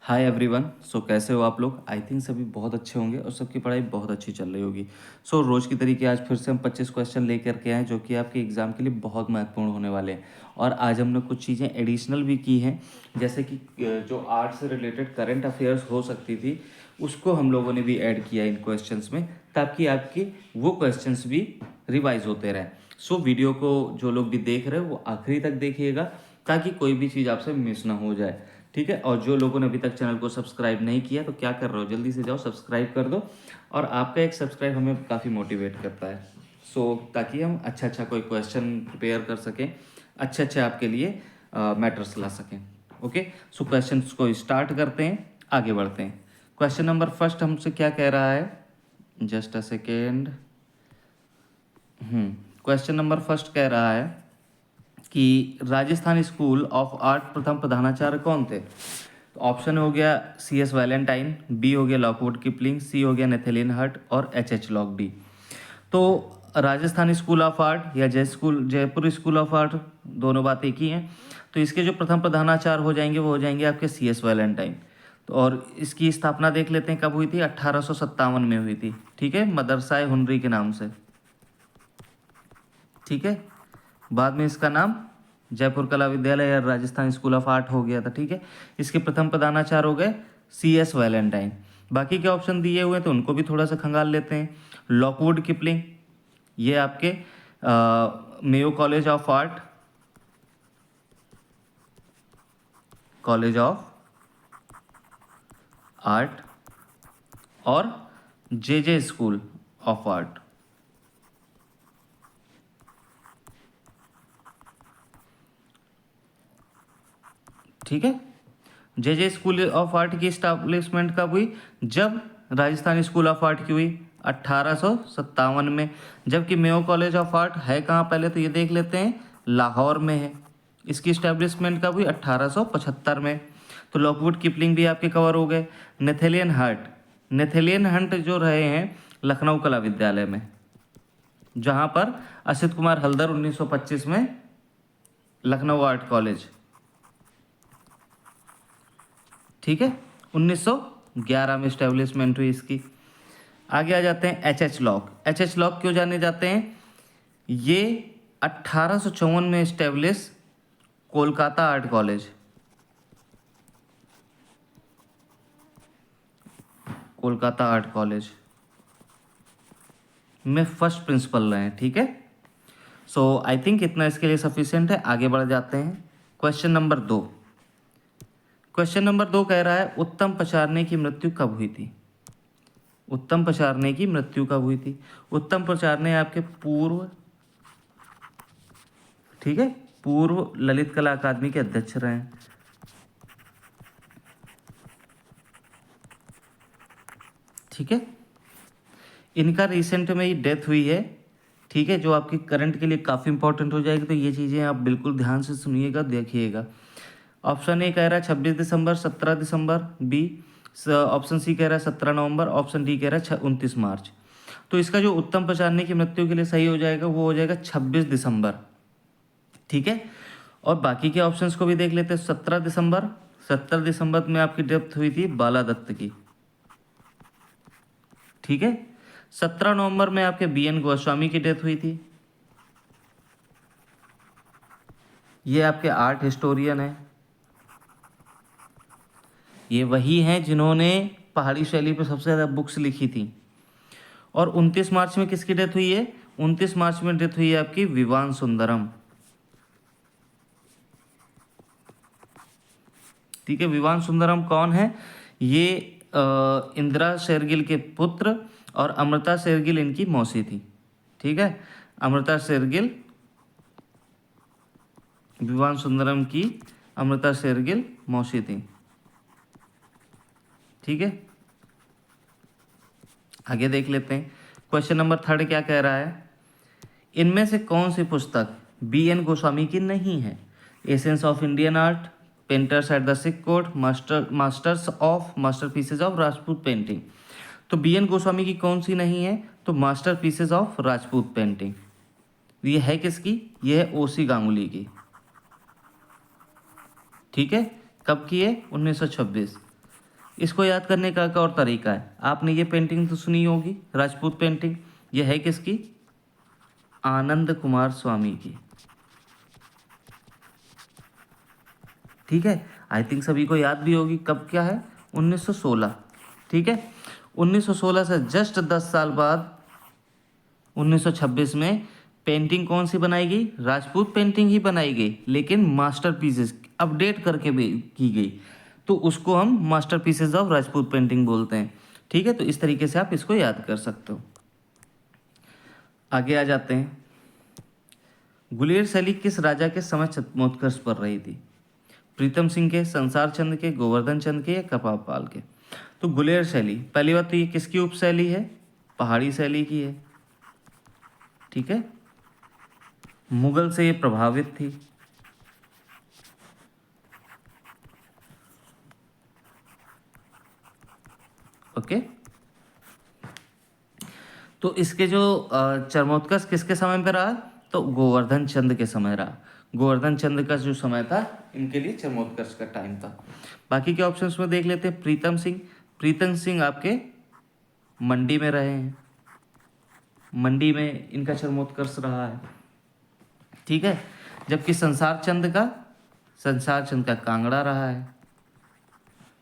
Hi everyone. सो कैसे हो आप लोग? आई थिंक सभी बहुत अच्छे होंगे और सबकी पढ़ाई बहुत अच्छी चल रही होगी। सो रोज़ की तरीके आज फिर से हम 25 क्वेश्चन लेकर के आए जो कि आपके एग्ज़ाम के लिए बहुत महत्वपूर्ण होने वाले हैं। और आज हमने कुछ चीज़ें एडिशनल भी की हैं, जैसे कि जो आर्ट से रिलेटेड करंट अफेयर्स हो सकती थी उसको हम लोगों ने भी ऐड किया इन क्वेश्चंस में, ताकि आपकी वो क्वेश्चंस भी रिवाइज होते रहें। सो वीडियो को जो लोग भी देख रहे हो वो आखिरी तक देखिएगा, ताकि कोई भी चीज़ आपसे मिस ना हो जाए। ठीक है। और जो लोगों ने अभी तक चैनल को सब्सक्राइब नहीं किया तो क्या कर रहे हो, जल्दी से जाओ सब्सक्राइब कर दो। और आपका एक सब्सक्राइब हमें काफ़ी मोटिवेट करता है। ताकि हम अच्छा कोई क्वेश्चन प्रिपेयर कर सकें, अच्छे आपके लिए मैटर्स ला सकें। ओके। सो क्वेश्चन को स्टार्ट करते हैं, आगे बढ़ते हैं। क्वेश्चन नंबर फर्स्ट हमसे क्या कह रहा है, just a second. Question number first कह रहा है कि राजस्थान स्कूल ऑफ आर्ट प्रथम प्रधानाचार्य कौन थे? तो ऑप्शन हो गया CS वैलेंटाइन, बी हो गया लॉकवुड किपलिंग, सी हो गया नेथेलियन हट और HH लॉकडी। तो राजस्थान स्कूल ऑफ आर्ट या जयपुर स्कूल ऑफ आर्ट, दोनों बात एक ही हैं। तो इसके जो प्रथम प्रधानाचार्य हो जाएंगे वो हो जाएंगे आपके CS वैलेंटाइन। तो और इसकी स्थापना देख लेते हैं कब हुई थी, 1857 में हुई थी। ठीक है, मदरसा हुनरी के नाम से। ठीक है, बाद में इसका नाम जयपुर कला विद्यालय या राजस्थान स्कूल ऑफ आर्ट हो गया था। ठीक है, इसके प्रथम प्रधानाचार्य हो गए CS वैलेंटाइन। बाकी के ऑप्शन दिए हुए तो उनको भी थोड़ा सा खंगाल लेते हैं। लॉकवुड किपलिंग, ये आपके मेयो कॉलेज ऑफ आर्ट, और JJ स्कूल ऑफ आर्ट। ठीक है, JJ स्कूल ऑफ आर्ट की स्टैब्लिशमेंट कब हुई? जब राजस्थान स्कूल ऑफ आर्ट की हुई 1857 में। जबकि मेयो कॉलेज ऑफ आर्ट है कहाँ, पहले तो ये देख लेते हैं, लाहौर में है। इसकी स्टैब्लिशमेंट कब हुई? 1875 में। तो लॉकवुड किपलिंग भी आपके कवर हो गए। नेथेलियन हंट जो रहे हैं लखनऊ कला विद्यालय में, जहाँ पर असित कुमार हल्दर 1925 में लखनऊ आर्ट कॉलेज। ठीक है, 1911 में स्टैब्लिशमेंट हुई इसकी। आगे आ जाते हैं HH लॉक। HH लॉक क्यों जाने जाते हैं? ये 1854 में establish Kolkata art college, Kolkata art college में फर्स्ट प्रिंसिपल रहे हैं। ठीक है, सो आई थिंक इतना इसके लिए सफिशिएंट है। आगे बढ़ जाते हैं। Question number 2। क्वेश्चन नंबर 2 कह रहा है उत्तम पचारने की मृत्यु कब हुई थी? उत्तम पचारने की मृत्यु कब हुई थी? उत्तम पचारने आपके पूर्व, ठीक है, पूर्व ललित कला अकादमी के अध्यक्ष रहे हैं। ठीक है, इनका रिसेंट में ही डेथ हुई है। ठीक है, जो आपकी करंट के लिए काफ़ी इंपॉर्टेंट हो जाएगी, तो ये चीज़ें आप बिल्कुल ध्यान से सुनिएगा, देखिएगा। ऑप्शन ए कह रहा है 26 दिसंबर, 17 दिसंबर, बी। ऑप्शन सी कह रहा है 17 नवंबर, ऑप्शन डी कह रहा है 29 मार्च। तो इसका जो उत्तम पचारने की मृत्यु के लिए सही हो जाएगा वो हो जाएगा 26 दिसंबर। ठीक है, और बाकी के ऑप्शंस को भी देख लेते हैं। 17 दिसंबर में आपकी डेथ हुई थी बाला दत्त की। ठीक है, 17 नवंबर में आपके BN गोस्वामी की डेथ हुई थी। ये आपके आर्ट हिस्टोरियन है, ये वही हैं जिन्होंने पहाड़ी शैली पर सबसे ज़्यादा बुक्स लिखी थी। और 29 मार्च में किसकी डेथ हुई है? 29 मार्च में डेथ हुई है आपकी विवान सुंदरम। ठीक है, विवान सुंदरम कौन है? ये इंदिरा शेरगिल के पुत्र और अमृता शेरगिल इनकी मौसी थी। ठीक है, अमृता शेरगिल, विवान सुंदरम की अमृता शेरगिल मौसी थी। ठीक है, आगे देख लेते हैं। क्वेश्चन नंबर 3 क्या कह रहा है? इनमें से कौन सी पुस्तक BN गोस्वामी की नहीं है? Essence of Indian art, painters at the Sikh court, masterpieces of Rajput painting. तो BN गोस्वामी की कौन सी नहीं है? तो मास्टरपीसेज ऑफ राजपूत पेंटिंग। ये है किसकी? ये है OC गांगुली की। ठीक है, कब की है? 1926। इसको याद करने का एक और तरीका है, आपने ये पेंटिंग तो सुनी होगी, राजपूत पेंटिंग। ये है किसकी? आनंद कुमार स्वामी की। ठीक है, आई थिंक सभी को याद भी होगी कब क्या है, 1916। ठीक है, 1916 से जस्ट 10 साल बाद 1926 में पेंटिंग कौन सी बनाई गई? राजपूत पेंटिंग ही बनाई गई, लेकिन मास्टरपीसेस अपडेट करके भी की गई, तो उसको हम मास्टरपीसेस ऑफ राजपूत पेंटिंग बोलते हैं। ठीक है, तो इस तरीके से आप इसको याद कर सकते हो। आगे आ जाते हैं। गुलेर शैली किस राजा के समय चरमोत्कर्ष पर रही थी? प्रीतम सिंह के, संसार चंद के, गोवर्धन चंद के या कपाल पाल के? तो गुलेर शैली, पहली बात तो ये किसकी उपशैली है? पहाड़ी शैली की है। ठीक है, मुगल से ये प्रभावित थी। ओके, तो इसके जो चरमोत्कर्ष किसके समय पे रहा? तो गोवर्धन चंद के समय रहा। गोवर्धन चंद का जो समय था, इनके लिए चरमोत्कर्ष का टाइम था। बाकी के ऑप्शंस में देख लेते हैं। प्रीतम सिंह, प्रीतम सिंह आपके मंडी में रहे हैं, मंडी में इनका चरमोत्कर्ष रहा है। ठीक है, जबकि संसार चंद का कांगड़ा रहा है,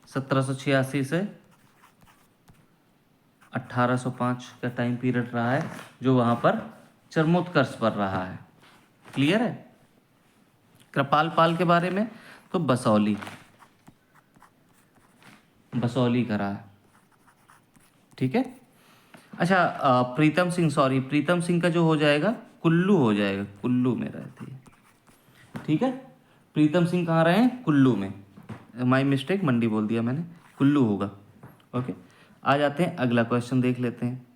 1786 से 1805 का टाइम पीरियड रहा है, जो वहाँ पर चरमोत्कर्ष पर रहा है। क्लियर है? कृपाल पाल के बारे में तो बसौली का रहा है। ठीक है, अच्छा प्रीतम सिंह का जो हो जाएगा, कुल्लू हो जाएगा, कुल्लू में रहती है। ठीक है, प्रीतम सिंह कहाँ रहे हैं? कुल्लू में। माई मिस्टेक, मंडी बोल दिया मैंने, कुल्लू होगा। ओके, आ जाते हैं, अगला क्वेश्चन देख लेते हैं।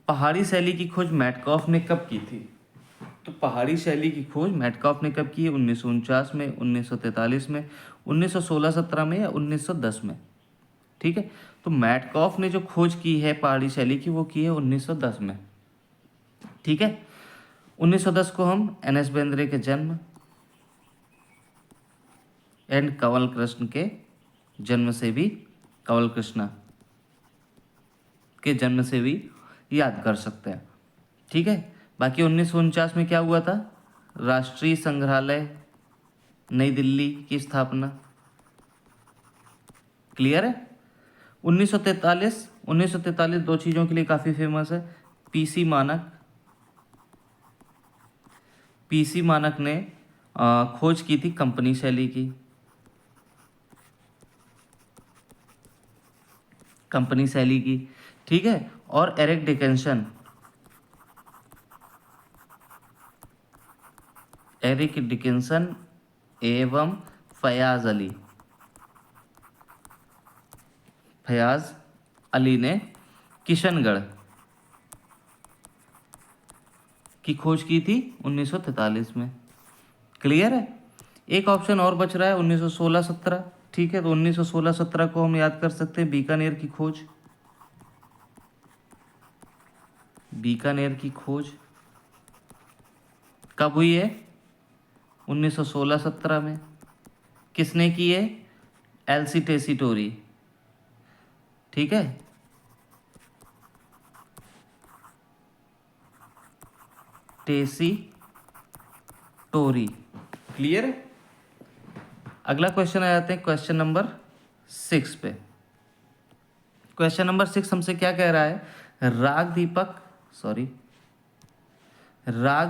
पहाड़ी शैली की खोज मैटकॉफ ने कब की थी? तो पहाड़ी शैली की खोज मैटकॉफ ने कब की है? 1949 में, 1943 में, 1916-17 में या 1910 में? ठीक है, तो मैटकॉफ ने जो खोज की है पहाड़ी शैली की, वो की है 1910 में। ठीक है, 1910 को हम एन एस बेंद्रे के जन्म एंड कंवल कृष्ण के जन्म से भी, कंवल कृष्णा के जन्म से भी याद कर सकते हैं। ठीक है, बाकी 1949 में क्या हुआ था? राष्ट्रीय संग्रहालय नई दिल्ली की स्थापना। क्लियर है? 1943 दो चीज़ों के लिए काफ़ी फेमस है। पीसी मानक, ने खोज की थी कंपनी शैली की, ठीक है, और एरिक डिकिंसन एवं फयाज अली ने किशनगढ़ की खोज की थी 1943 में। क्लियर है? एक ऑप्शन और बच रहा है 1916-17। ठीक है, तो 1916-17 को हम याद कर सकते हैं, बीकानेर की खोज। बीकानेर की खोज कब हुई है? 1916-17 में। किसने की है? एलसी टेसीटोरी। ठीक है, टेसीटोरी। क्लियर है? अगला क्वेश्चन आ जाते हैं क्वेश्चन नंबर 6 पे। क्वेश्चन नंबर 6 हमसे क्या कह रहा है? राग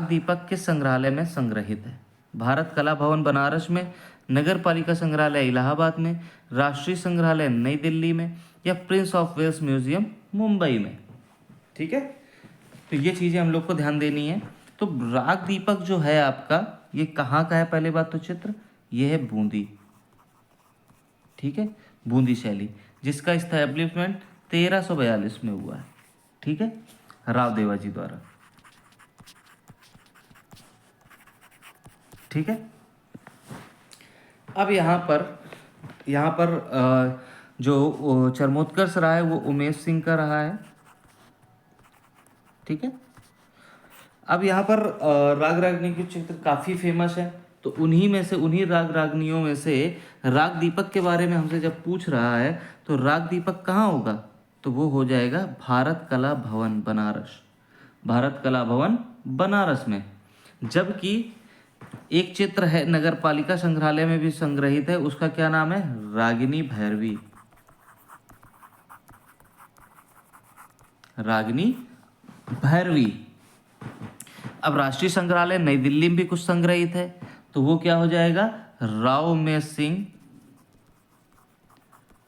दीपक किस संग्रहालय में संग्रहित है? भारत कला भवन बनारस में, नगर पालिका संग्रहालय इलाहाबाद में, राष्ट्रीय संग्रहालय नई दिल्ली में या Prince of Wales Museum Mumbai में? ठीक है, तो ये चीज़ें हम लोग को ध्यान देनी है। तो राग दीपक जो है आपका, ये कहाँ का है? पहले बात तो चित्र, ये है बूंदी। ठीक है, बूंदी शैली, जिसका इस्टेब्लिशमेंट 1342 में हुआ है। ठीक है, राव देवाजी द्वारा। ठीक है, अब यहाँ पर जो चरमोत्कर्ष रहा है वो उमेश सिंह का रहा है। ठीक है, अब यहाँ पर राग रागनी की चित्र काफ़ी फेमस है। तो उन्हीं में से, उन्हीं राग रागनियों में से राग दीपक के बारे में हमसे जब पूछ रहा है तो राग दीपक कहाँ होगा, तो वो हो जाएगा भारत कला भवन बनारस, भारत कला भवन बनारस में। जबकि एक चित्र है नगर पालिका संग्रहालय में भी संग्रहित है, उसका क्या नाम है, रागिनी भैरवी, रागिनी भैरवी। अब राष्ट्रीय संग्रहालय नई दिल्ली में भी कुछ संग्रहित है, तो वो क्या हो जाएगा, राव में सिंह,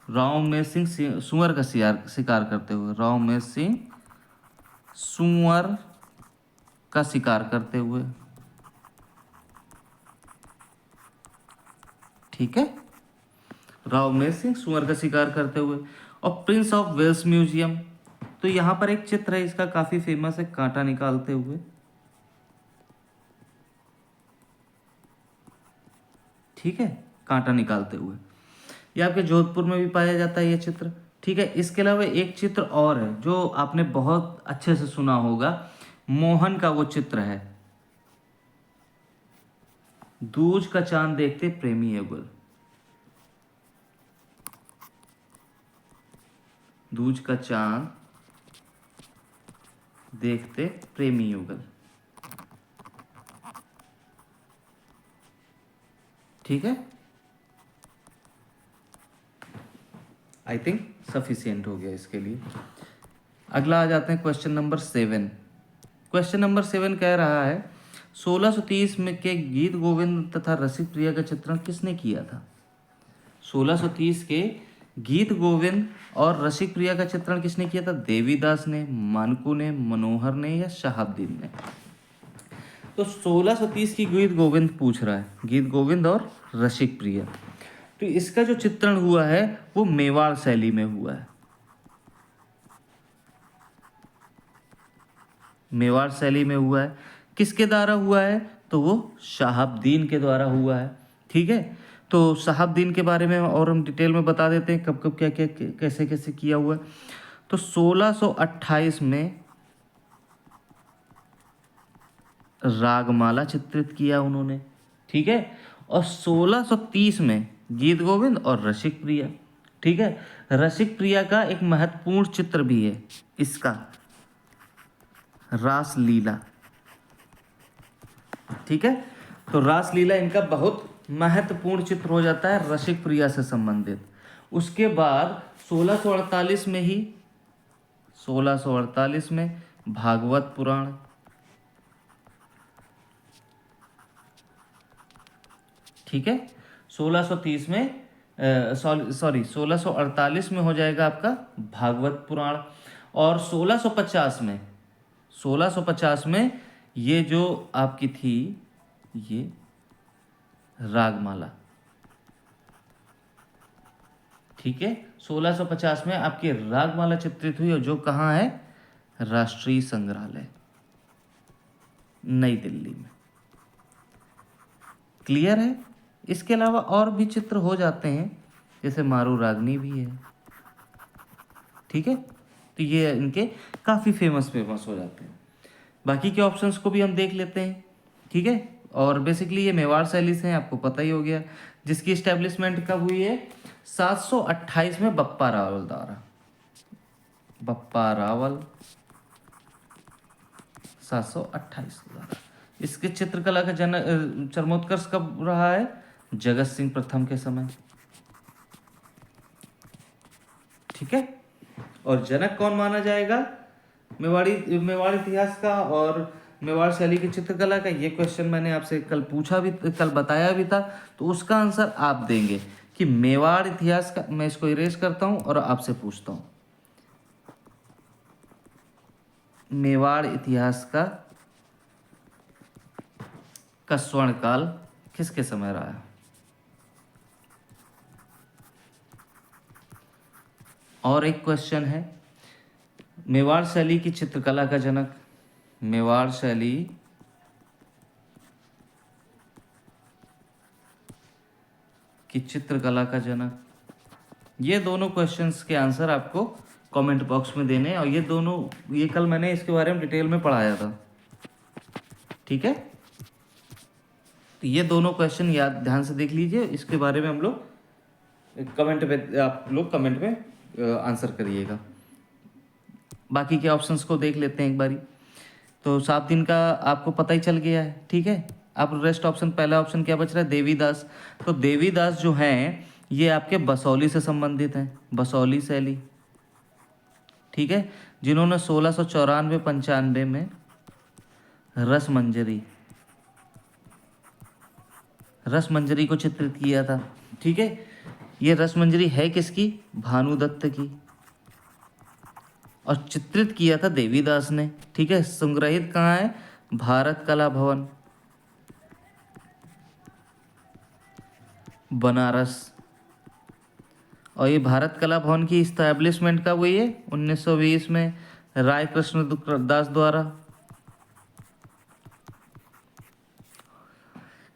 राव में सिंह सुअर का शिकार करते हुए, राव में सिंह सुअर का शिकार करते हुए, ठीक है, राव में सिंह सुअर का शिकार करते हुए। और प्रिंस ऑफ वेल्स म्यूजियम, तो यहां पर एक चित्र है इसका काफी फेमस है, कांटा निकालते हुए, ठीक है, कांटा निकालते हुए। ये आपके जोधपुर में भी पाया जाता है ये चित्र, ठीक है। इसके अलावा एक चित्र और है जो आपने बहुत अच्छे से सुना होगा, मोहन का वो चित्र है, दूज का चांद देखते प्रेमी युगल, दूज का चांद देखते प्रेमी युगल, ठीक है। आई थिंक सफिशियंट हो गया इसके लिए। अगला आ जाते हैं क्वेश्चन नंबर 7। क्वेश्चन नंबर 7 कह रहा है 1630 में के गीत गोविंद तथा रसिक प्रिया का चित्रण किसने किया था। 1630 के गीत गोविंद और रसिक प्रिया का चित्रण किसने किया था, देवीदास ने, मानकू ने, मनोहर ने या शहाबुद्दीन ने। तो 1630 की गीत गोविंद पूछ रहा है, गीत गोविंद और रसिक प्रिया। तो इसका जो चित्रण हुआ है वो मेवाड़ शैली में हुआ है, मेवाड़ शैली में हुआ है। किसके द्वारा हुआ है, तो वो शहाबुद्दीन के द्वारा हुआ है, ठीक है। तो शहाबुद्दीन के बारे में और हम डिटेल में बता देते हैं कब कब क्या क्या कैसे कैसे किया हुआ है। तो 1628 में रागमाला चित्रित किया उन्होंने, ठीक है। और 1630 में गीत गोविंद और रसिक प्रिया, ठीक है। रसिक प्रिया का एक महत्वपूर्ण चित्र भी है इसका, रासलीला, ठीक है। तो रासलीला इनका बहुत महत्वपूर्ण चित्र हो जाता है रसिक प्रिया से संबंधित। उसके बाद 1648 में ही, 1648 में भागवत पुराण, ठीक है। 1630 में सॉरी 1648 में हो जाएगा आपका भागवत पुराण। और 1650 में ये जो आपकी थी ये रागमाला, ठीक है। 1650 में आपकी रागमाला चित्रित हुई और जो कहाँ है, राष्ट्रीय संग्रहालय नई दिल्ली में, क्लियर है। इसके अलावा और भी चित्र हो जाते हैं, जैसे मारू रागनी भी है, ठीक है। तो ये इनके काफ़ी फेमस हो जाते हैं। बाकी के ऑप्शंस को भी हम देख लेते हैं, ठीक है। और बेसिकली ये मेवाड़ शैली से हैं, आपको पता ही हो गया, जिसकी इस्टेब्लिशमेंट कब हुई है, 728 में बप्पा रावल द्वारा, बप्पा रावल 728 द्वारा। इसके चित्रकला का चरमोत्कर्ष कब रहा है, जगत सिंह प्रथम के समय, ठीक है। और जनक कौन माना जाएगा मेवाड़ इतिहास का और मेवाड़ शैली की चित्रकला का, ये क्वेश्चन मैंने आपसे कल पूछा भी, कल बताया भी था, तो उसका आंसर आप देंगे कि मेवाड़ इतिहास का। मैं इसको इरेज करता हूं और आपसे पूछता हूं, मेवाड़ इतिहास का स्वर्ण काल किसके समय रहा है। और एक क्वेश्चन है, मेवाड़ शैली की चित्रकला का जनक, मेवाड़ शैली की चित्रकला का जनक। ये दोनों क्वेश्चंस के आंसर आपको कमेंट बॉक्स में देने हैं, और ये कल मैंने इसके बारे में डिटेल में पढ़ाया था, ठीक है। तो ये दोनों क्वेश्चन याद ध्यान से देख लीजिए, इसके बारे में हम लोग कमेंट पे, आप लोग कमेंट में आंसर करिएगा। बाकी के ऑप्शंस को देख लेते हैं एक बारी। तो 7 दिन का आपको पता ही चल गया है, ठीक है। अब रेस्ट ऑप्शन, पहला ऑप्शन क्या बच रहा है, देवीदास। तो देवीदास जो हैं ये आपके बसौली से संबंधित हैं, बसौली शैली, ठीक है, जिन्होंने 1694-95 में रसमंजरी रसमंजरी को चित्रित किया था, ठीक है। ये रसमंजरी है किसकी, भानुदत्त की, और चित्रित किया था देवीदास ने, ठीक है। संग्रहित कहाँ है, भारत कला भवन, बनारस। और ये भारत कला भवन की इस्टेब्लिशमेंट कब हुई है, 1920 में राय कृष्ण दास द्वारा।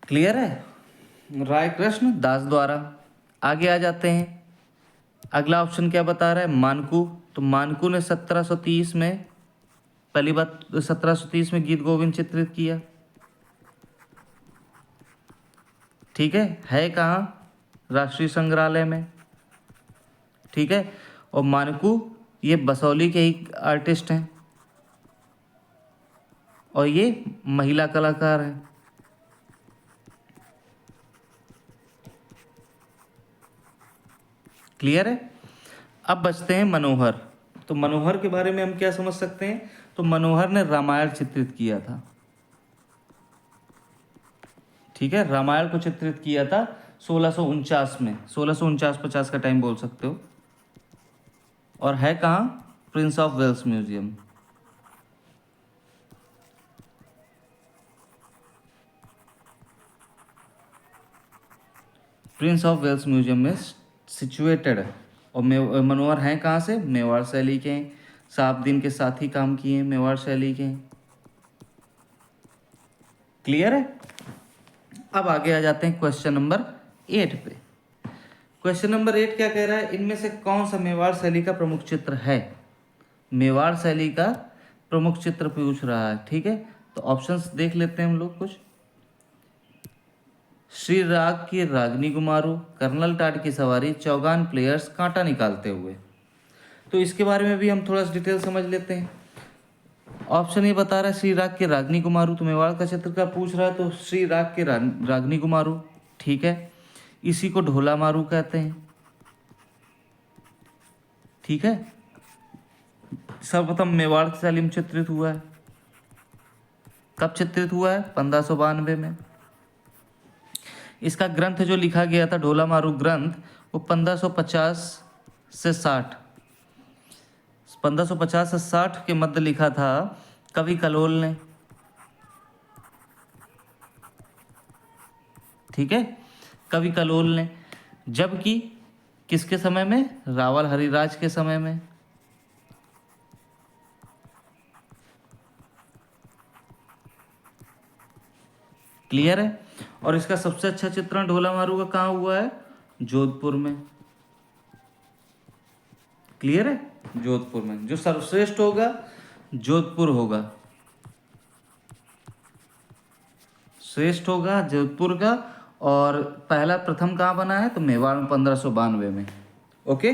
क्लियर है, राय कृष्ण दास द्वारा। आगे आ जाते हैं, अगला ऑप्शन क्या बता रहा है, मानकू। तो मानकू ने 1730 में, पहली बात 1730 में गीत गोविंद चित्रित किया, ठीक है कहाँ, राष्ट्रीय संग्रहालय में, ठीक है। और मानकू ये बसौली के ही आर्टिस्ट हैं और ये महिला कलाकार हैं। क्लियर है। अब बचते हैं मनोहर। तो मनोहर के बारे में हम क्या समझ सकते हैं, तो मनोहर ने रामायण चित्रित किया था, ठीक है, रामायण को चित्रित किया था 1649 में, 1649-50 का टाइम बोल सकते हो। और है कहाँ, Prince of Wales Museum. Prince of Wales Museum में सिचुएटेड है। और मनोहर हैं कहाँ से, मेवाड़ शैली के हैं, 7 दिन के साथ ही काम किए हैं, मेवाड़ शैली के हैं। क्लियर है। अब आगे आ जाते हैं क्वेश्चन नंबर 8 पे। क्वेश्चन नंबर 8 क्या कह रहा है, इनमें से कौन सा मेवाड़ शैली का प्रमुख चित्र है, मेवाड़ शैली का प्रमुख चित्र पूछ रहा है, ठीक है। तो ऑप्शंस देख लेते हैं हम लोग कुछ। श्री राग की रागनी गुमारू, कर्नल टाट की सवारी, चौगान प्लेयर्स, कांटा निकालते हुए। तो इसके बारे में भी हम थोड़ा सा डिटेल समझ लेते हैं। ऑप्शन ये बता रहा है श्री राग के रागनी कुमारू, तो मेवाड़ का चित्र का पूछ रहा है, तो श्री राग के रागनी कुमारू, ठीक है। इसी को ढोला मारू कहते हैं, ठीक है। सर्वप्रथम मेवाड़ शैली में चित्रित हुआ है, कब चित्रित हुआ है, 1592 में। इसका ग्रंथ जो लिखा गया था ढोला मारू ग्रंथ, वो 1550 से 60, 1550 से 60 के मध्य लिखा था कवि कलोल ने, ठीक है, कवि कलोल ने। जबकि किसके समय में, रावल हरिराज के समय में। क्लियर है। और इसका सबसे अच्छा चित्रण ढोला मारू का कहाँ हुआ है, जोधपुर में। क्लियर है, जोधपुर में। जो सर्वश्रेष्ठ होगा जोधपुर होगा, श्रेष्ठ होगा जोधपुर का। और पहला प्रथम कहाँ बना है, तो मेवाड़ में 1592 में। ओके,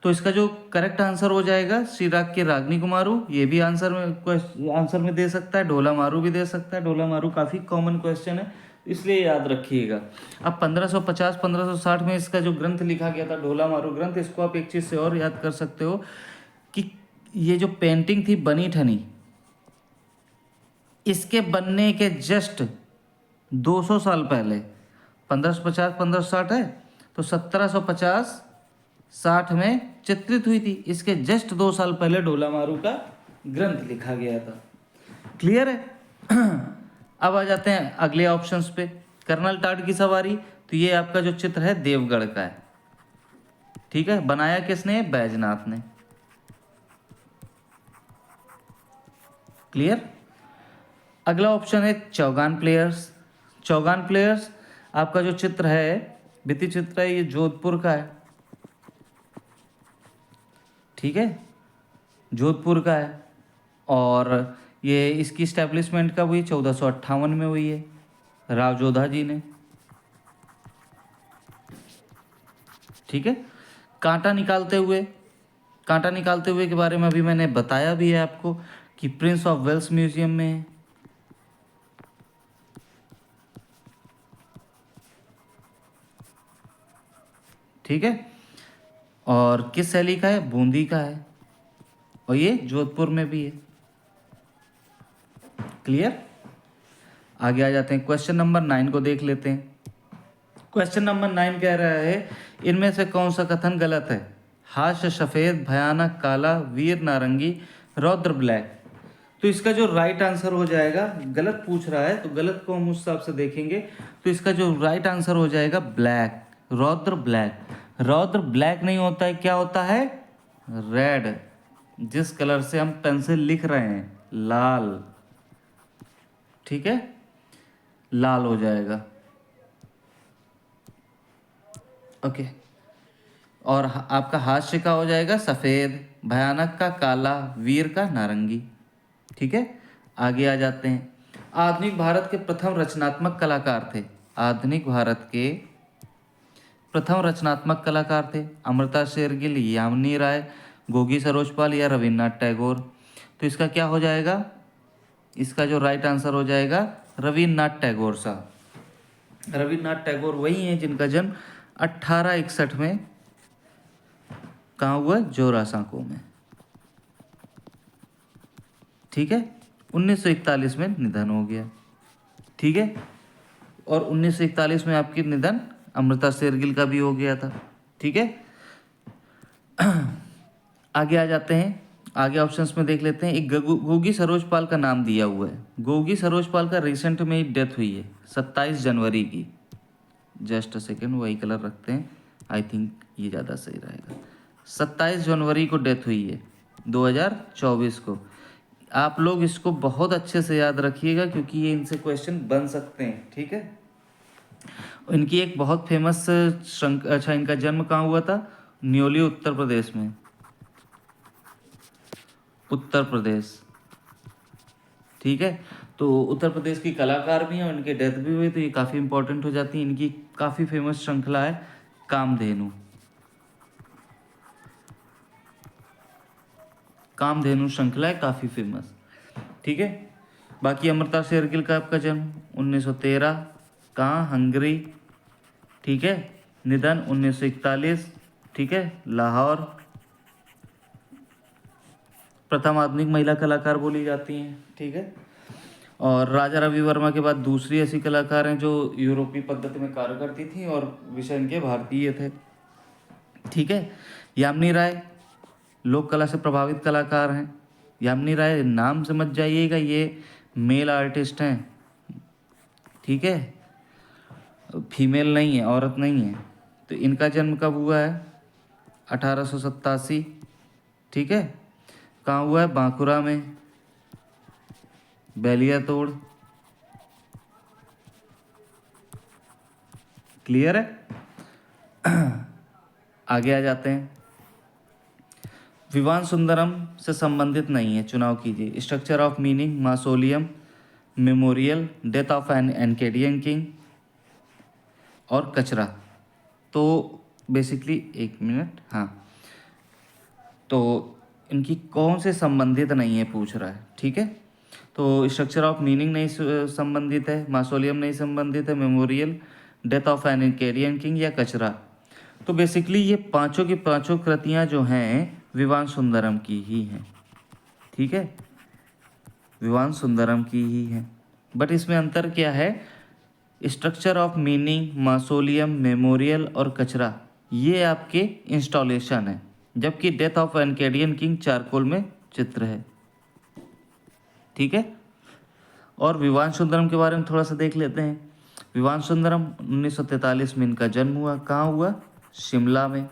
तो इसका जो करेक्ट आंसर हो जाएगा श्री राग के रागनी कुमारू, ये भी आंसर में दे सकता है, ढोला मारू भी दे सकता है। ढोला मारू काफ़ी कॉमन क्वेश्चन है, इसलिए याद रखिएगा। अब 1550-1560 में इसका जो ग्रंथ लिखा गया था ढोला मारू ग्रंथ, इसको आप एक चीज़ से और याद कर सकते हो कि ये जो पेंटिंग थी बनी ठनी, इसके बनने के जस्ट 200 साल पहले, 1550-1560 है, तो 1750-60 में चित्रित हुई थी। इसके जस्ट 2 साल पहले ढोला मारू का ग्रंथ लिखा गया था। क्लियर है। अब आ जाते हैं अगले ऑप्शंस पे। कर्नल टाट की सवारी, तो ये आपका जो चित्र है देवगढ़ का है, ठीक है। बनाया किसने, बैजनाथ ने। क्लियर। अगला ऑप्शन है चौगान प्लेयर्स। चौगान प्लेयर्स आपका जो चित्र है, भित्ति चित्र है, ये जोधपुर का है, ठीक है, जोधपुर का है। और ये इसकी इस्टेब्लिशमेंट कब हुई, 1458 में हुई है। राव जोधा जी ने। ठीक है। कांटा निकालते हुए, कांटा निकालते हुए के बारे में अभी मैंने बताया भी है आपको कि प्रिंस ऑफ वेल्स म्यूजियम में है। ठीक है। और किस शैली का है? बूंदी का है। और ये जोधपुर में भी है। क्लियर। आगे आ जाते हैं, क्वेश्चन नंबर 9 को देख लेते हैं। क्वेश्चन नंबर 9 कह रहा है इनमें से कौन सा कथन गलत है? हास्य सफेद, भयानक काला, वीर नारंगी, रौद्र ब्लैक। तो इसका जो राइट आंसर हो जाएगा, गलत पूछ रहा है तो गलत को हम उस हिसाब से देखेंगे। तो इसका जो राइट आंसर हो जाएगा ब्लैक, रौद्र ब्लैक। रौद्र ब्लैक नहीं होता है, क्या होता है? रेड। जिस कलर से हम पेंसिल लिख रहे हैं, लाल। ठीक है, लाल हो जाएगा। ओके। और आपका हास्य का हो जाएगा सफ़ेद, भयानक का काला, वीर का नारंगी। ठीक है। आगे आ जाते हैं, आधुनिक भारत के प्रथम रचनात्मक कलाकार थे। आधुनिक भारत के प्रथम रचनात्मक कलाकार थे अमृता शेरगिल, यामिनी राय, गोगी सरोजपाल या रविन्द्रनाथ टैगोर। तो इसका क्या हो जाएगा? इसका जो राइट आंसर हो जाएगा रविन्द्रनाथ टैगोर साहब। रविन्द्रनाथ टैगोर वही हैं जिनका जन्म 1861 में कहाँ हुआ? जोरासांको में। ठीक है। 1941 में निधन हो गया। ठीक है। और 1941 में आपकी निधन अमृता शेरगिल का भी हो गया था। ठीक है। आगे आ जाते हैं, आगे ऑप्शंस में देख लेते हैं। एक गोगी सरोजपाल का नाम दिया हुआ है। गोगी सरोजपाल का रिसेंट में ही डेथ हुई है 27 जनवरी की। जस्ट अ सेकेंड, वही कलर रखते हैं, आई थिंक ये ज़्यादा सही रहेगा। 27 जनवरी को डेथ हुई है 2024 को। आप लोग इसको बहुत अच्छे से याद रखिएगा क्योंकि ये इनसे क्वेश्चन बन सकते हैं। ठीक है। इनकी एक बहुत फेमस अच्छा, इनका जन्म कहाँ हुआ था? न्योली, उत्तर प्रदेश में। उत्तर प्रदेश। ठीक है। तो उत्तर प्रदेश की कलाकार भी हैं, उनकी डेथ भी हुई, तो ये काफ़ी इंपॉर्टेंट हो जाती है। इनकी काफ़ी फेमस श्रृंखला है कामधेनु। कामधेनु श्रृंखला है काफ़ी फेमस। ठीक है। बाकी अमृता शेरगिल का आपका जन्म 1913, कहाँ? हंगरी। ठीक है। निधन 1941। ठीक है, लाहौर। प्रथम आधुनिक महिला कलाकार बोली जाती हैं। ठीक है। और राजा रवि वर्मा के बाद दूसरी ऐसी कलाकार हैं जो यूरोपीय पद्धति में कार्य करती थी और विषय इनके भारतीय थे। ठीक है। यामिनी राय लोक कला से प्रभावित कलाकार हैं। यामिनी राय नाम से मत जाइएगा, ये मेल आर्टिस्ट हैं। ठीक है, फीमेल नहीं है, औरत नहीं है। तो इनका जन्म कब हुआ है? 1887। ठीक है। कहाँ हुआ है? बांकुरा में, बेलिया तोड़। क्लियर है। आगे आ जाते हैं, विवान सुंदरम से संबंधित नहीं है, चुनाव कीजिए। Structure of meaning, mausoleum, memorial, death of an Akkadian king और कचरा। तो बेसिकली एक मिनट, हाँ, तो इनकी कौन से संबंधित नहीं है पूछ रहा है। ठीक है। तो स्ट्रक्चर ऑफ मीनिंग नहीं संबंधित है, मासोलियम नहीं संबंधित है, memorial, death of an Akkadian king या कचरा। तो बेसिकली ये पांचों की पांचों कृतियां जो हैं विवान सुंदरम की ही हैं। ठीक है, विवान सुंदरम की ही हैं। बट इसमें अंतर क्या है? Structure of meaning, mausoleum, memorial और कचरा ये आपके इंस्टॉलेशन है, जबकि डेथ ऑफ एनकेडियन किंग चारकोल में चित्र है। ठीक है। और विवान सुंदरम के बारे में थोड़ा सा देख लेते हैं। विवान सुंदरम 1943 में इनका जन्म हुआ। कहाँ हुआ? शिमला में।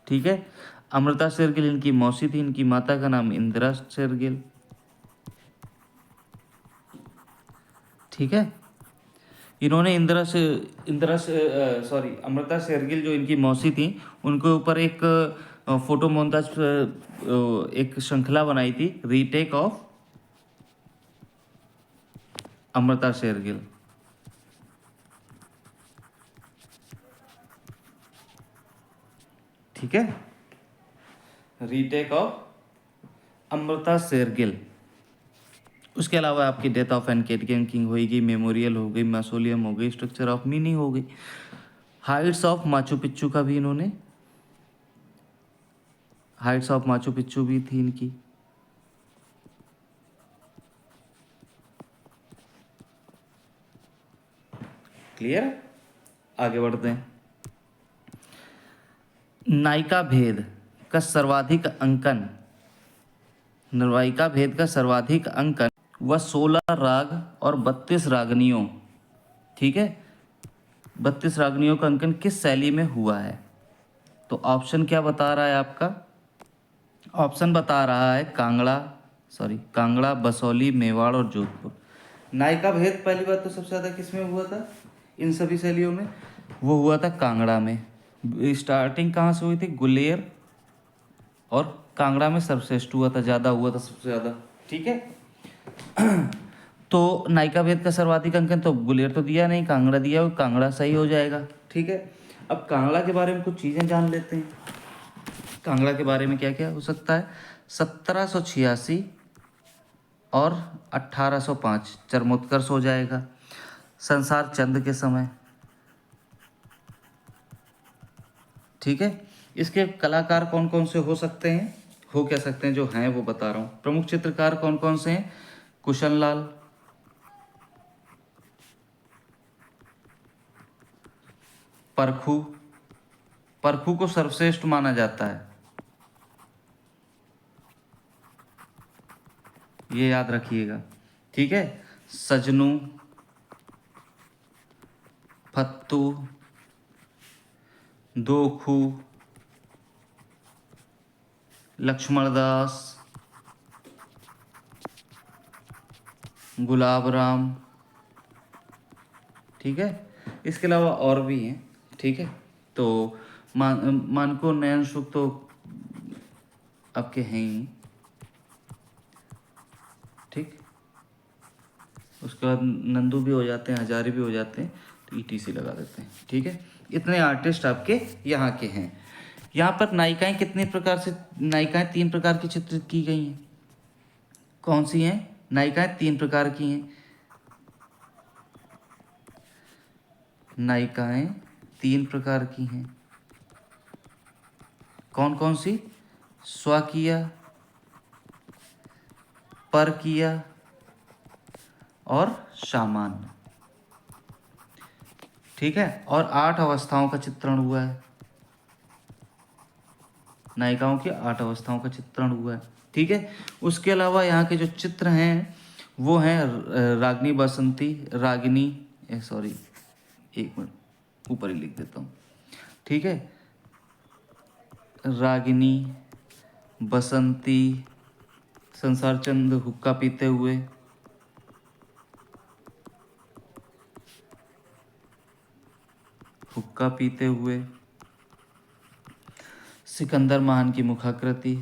ठीक है। अमृता शेरगिल इनकी मौसी थी, इनकी माता का नाम इंदिरा शेरगिल। ठीक है। इन्होंने अमृता शेरगिल जो इनकी मौसी थी उनके ऊपर एक फोटो मोन्ताज, एक श्रृंखला बनाई थी, रीटेक ऑफ अमृता शेरगिल। ठीक है, रीटेक ऑफ अमृता शेरगिल। उसके अलावा आपकी डेथ ऑफ एनकेटियन किंग होगी, मेमोरियल हो गई, मौसोलियम हो गई, स्ट्रक्चर ऑफ मीनिंग हो गई, हाइट्स ऑफ माचू पिच्चू का भी इन्होंने, हाइट्स ऑफ माचू पिच्चू भी थी इनकी। क्लियर, आगे बढ़ते हैं। नायिका भेद का सर्वाधिक अंकन, नायिका भेद का सर्वाधिक अंकन वह 16 राग और 32 रागनियों, ठीक है, 32 रागनियों का अंकन किस शैली में हुआ है? तो ऑप्शन क्या बता रहा है आपका? ऑप्शन बता रहा है कांगड़ा, बसौली, मेवाड़ और जोधपुर। नायिका भेद पहली बात तो सबसे ज़्यादा किस में हुआ था इन सभी शैलियों में? वो हुआ था कांगड़ा में। स्टार्टिंग कहाँ से हुई थी? गुलेर और कांगड़ा में सर्वश्रेष्ठ हुआ था, ज़्यादा हुआ था सबसे ज़्यादा, ठीक है। तो नायिका भेद का सर्वाधिक अंकन तो गुलेर तो दिया नहीं, कांगड़ा दिया, वो कांगड़ा सही हो जाएगा, ठीक है। अब कांगड़ा के बारे में कुछ चीज़ें जान लेते हैं। कांगड़ा के बारे में क्या क्या हो सकता है? 1786 और 1805 चरमोत्कर्ष हो जाएगा संसार चंद के समय, ठीक है। इसके कलाकार कौन कौन से हो सकते हैं, हो क्या सकते हैं, जो हैं वो बता रहा हूँ। प्रमुख चित्रकार कौन कौन से हैं? कुशन लाल, परखू, परखू को सर्वश्रेष्ठ माना जाता है, ये याद रखिएगा, ठीक है। सजनू, फत्तू, दोखू, लक्ष्मणदास, गुलाब राम, ठीक है। इसके अलावा और भी हैं, ठीक है। तो मानको नयन सुख तो आपके हैं ही, ठीक। उसके बाद नंदू भी हो जाते हैं, हजारी भी हो जाते हैं, तो ETC लगा देते हैं, ठीक है। इतने आर्टिस्ट आपके यहाँ के हैं। यहाँ पर नायिकाएं कितने प्रकार से, नायिकाएं 3 प्रकार की चित्रित की गई हैं। कौन सी हैं? नायिकाएं 3 प्रकार की हैं। नायिकाएं 3 प्रकार की हैं। कौन कौन सी? स्वकीय, परकीय और सामान्य, ठीक है। और 8 अवस्थाओं का चित्रण हुआ है, नायिकाओं की 8 अवस्थाओं का चित्रण हुआ है, ठीक है। उसके अलावा यहाँ के जो चित्र हैं वो हैं रागिनी बसंती, सॉरी एक मिनट ऊपर ही लिख देता हूँ, ठीक है। रागिनी, बसंती, संसार चंद हुक्का पीते हुए, सिकंदर महान की मुखाकृति,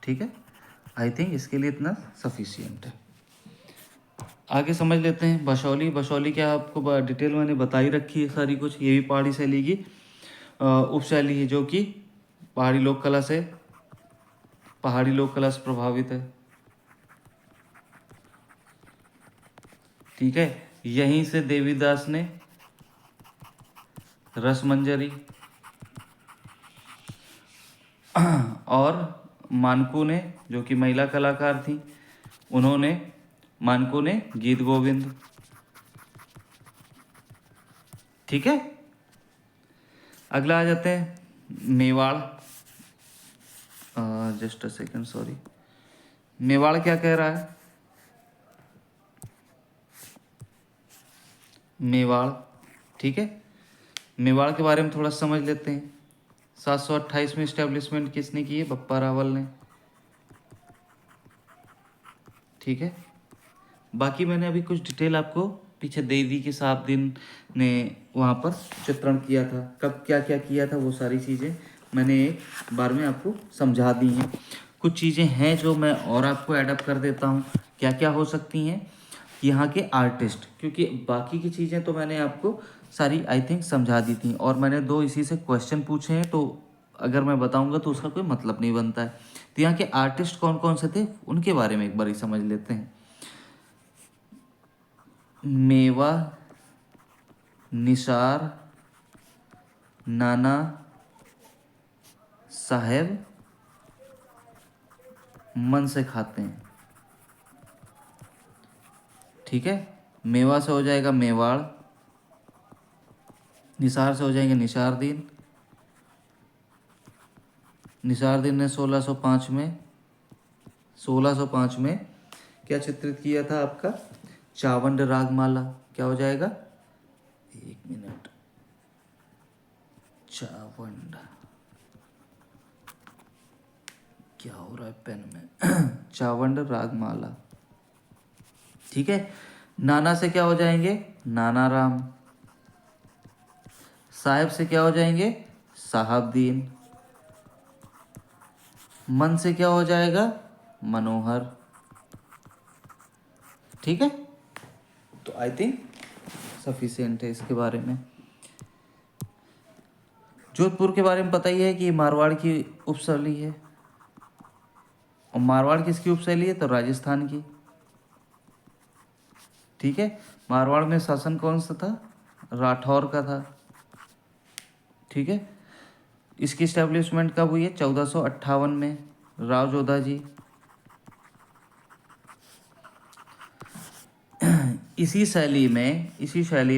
ठीक है। आई थिंक इसके लिए इतना सफिशियंट है। आगे समझ लेते हैं बसौली। बसौली क्या आपको डिटेल मैंने बता ही रखी है सारी कुछ। ये भी पहाड़ी शैली की उपशैली है, जो कि पहाड़ी लोक कला से प्रभावित है, ठीक है। यहीं से देवीदास ने रसमंजरी और मानकू ने, जो कि महिला कलाकार थी, मानकू ने गीत गोविंद, ठीक है। अगला आ जाते हैं Mewar. Just a second, sorry. Mewar क्या कह रहा है? मेवाड़, ठीक है। मेवाड़ के बारे में थोड़ा समझ लेते हैं। 728 में इस्टेब्लिशमेंट किसने की है? बप्पा रावल ने, ठीक है। बाकी मैंने अभी कुछ डिटेल आपको पीछे दे दी कि साहबदीन ने वहाँ पर चित्रण किया था, कब क्या क्या किया था, वो सारी चीज़ें मैंने एक बार में आपको समझा दी हैं। कुछ चीज़ें हैं जो मैं और आपको ऐडअप कर देता हूँ, क्या क्या हो सकती हैं। कि यहाँ के आर्टिस्ट, क्योंकि बाकी की चीज़ें तो मैंने आपको सारी आई थिंक समझा दी थी, और मैंने 2 इसी से क्वेश्चन पूछे हैं, तो अगर मैं बताऊंगा तो उसका कोई मतलब नहीं बनता है। तो यहाँ के आर्टिस्ट कौन कौन से थे उनके बारे में एक बार ही समझ लेते हैं। मेवा, निसार, नाना साहेब, मन से खाते हैं। ठीक है, मेवा से हो जाएगा मेवाड़, निसार से हो जाएंगे निसारदीन। निसारदीन ने 1605 में क्या चित्रित किया था आपका? चावंड रागमाला। क्या हो जाएगा? एक मिनट, चावंड, क्या हो रहा है पेन में? चावंड रागमाला। ठीक है, नाना से क्या हो जाएंगे? नाना राम। साहेब से क्या हो जाएंगे? साहबदीन। मन से क्या हो जाएगा? मनोहर। ठीक है, तो आई थिंक सफिशिएंट है इसके बारे में। जोधपुर के बारे में पता ही है कि मारवाड़ की उपशैली है, और मारवाड़ किसकी उपशैली है? तो राजस्थान की। ठीक है, मारवाड़ में शासन कौन सा था? राठौर का था। ठीक है, इसकी इस्टेब्लिशमेंट कब हुई है? 1458 में, राव जोधा जी। इसी शैली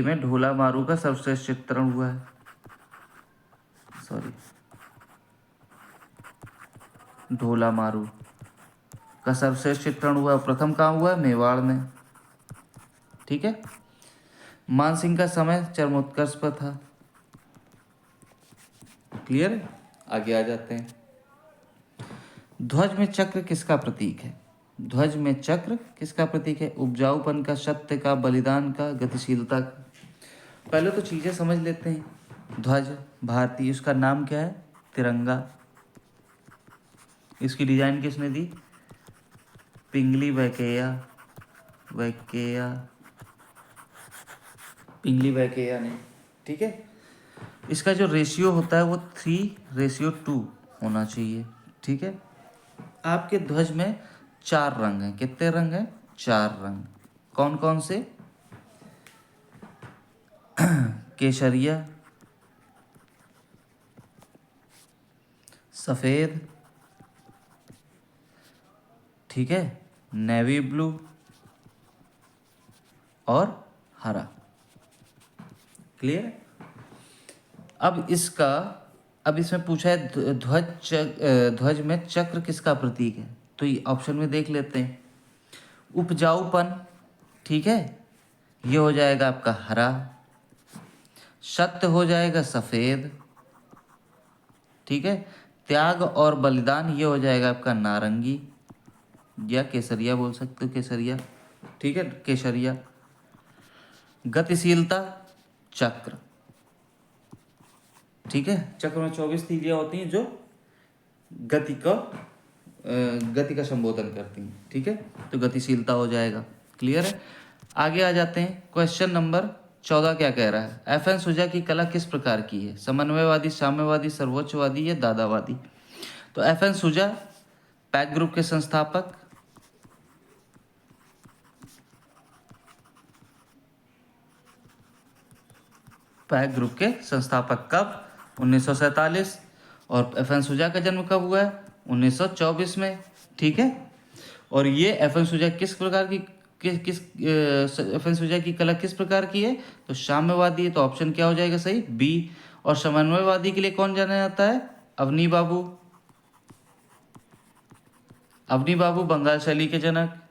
में ढोला मारू का सर्वश्रेष्ठ चित्रण हुआ है। सॉरी, ढोला मारू का सर्वश्रेष्ठ चित्रण हुआ, प्रथम कहाँ हुआ है? मेवाड़ में। ठीक है, मानसिंह का समय चरमोत्कर्ष पर था। क्लियर है, आगे आ जाते हैं। ध्वज में चक्र किसका प्रतीक है? ध्वज में चक्र किसका प्रतीक है? उपजाऊपन का, सत्य का, बलिदान का, गतिशीलता का। पहले तो चीजें समझ लेते हैं। ध्वज भारतीय, उसका नाम क्या है? तिरंगा। इसकी डिजाइन किसने दी? पिंगली वैकेया पिंगली वैकेया ने। ठीक है, इसका जो रेशियो होता है वो 3:2 होना चाहिए। ठीक है, आपके ध्वज में 4 रंग हैं। कितने रंग हैं? 4 रंग। कौन कौन से? केसरिया, सफ़ेद, ठीक है, नेवी ब्लू और हरा। क्लियर? अब इसमें पूछा है ध्वज में चक्र किसका प्रतीक है, तो ये ऑप्शन में देख लेते हैं। उपजाऊपन, ठीक है, ये हो जाएगा आपका हरा। सत्य हो जाएगा सफ़ेद। ठीक है, त्याग और बलिदान ये हो जाएगा आपका नारंगी, या केसरिया बोल सकते हो, केसरिया। ठीक है, केसरिया। गतिशीलता चक्र। ठीक है, चक्र में 24 तीलियां होती हैं जो गति का संबोधन करती हैं। ठीक है, तो गतिशीलता हो जाएगा। क्लियर है, आगे आ जाते हैं। क्वेश्चन नंबर 14 क्या कह रहा है? FN सुजा की कला किस प्रकार की है? समन्वयवादी, साम्यवादी, सर्वोच्चवादी या दादावादी? तो FN सुजा पैक ग्रुप के संस्थापक, पैक ग्रुप के संस्थापक कब? 1947। और FN सुजा का जन्म कब हुआ है? 1924 में। ठीक है, और ये FN सुजा किस प्रकार की FN सुजा की कला किस प्रकार की है? तो साम्यवादी है, तो ऑप्शन क्या हो जाएगा सही? बी। और समन्वयवादी के लिए कौन जाना जाता है? अवनी बाबू। अवनी बाबू बंगाल शैली के जनक।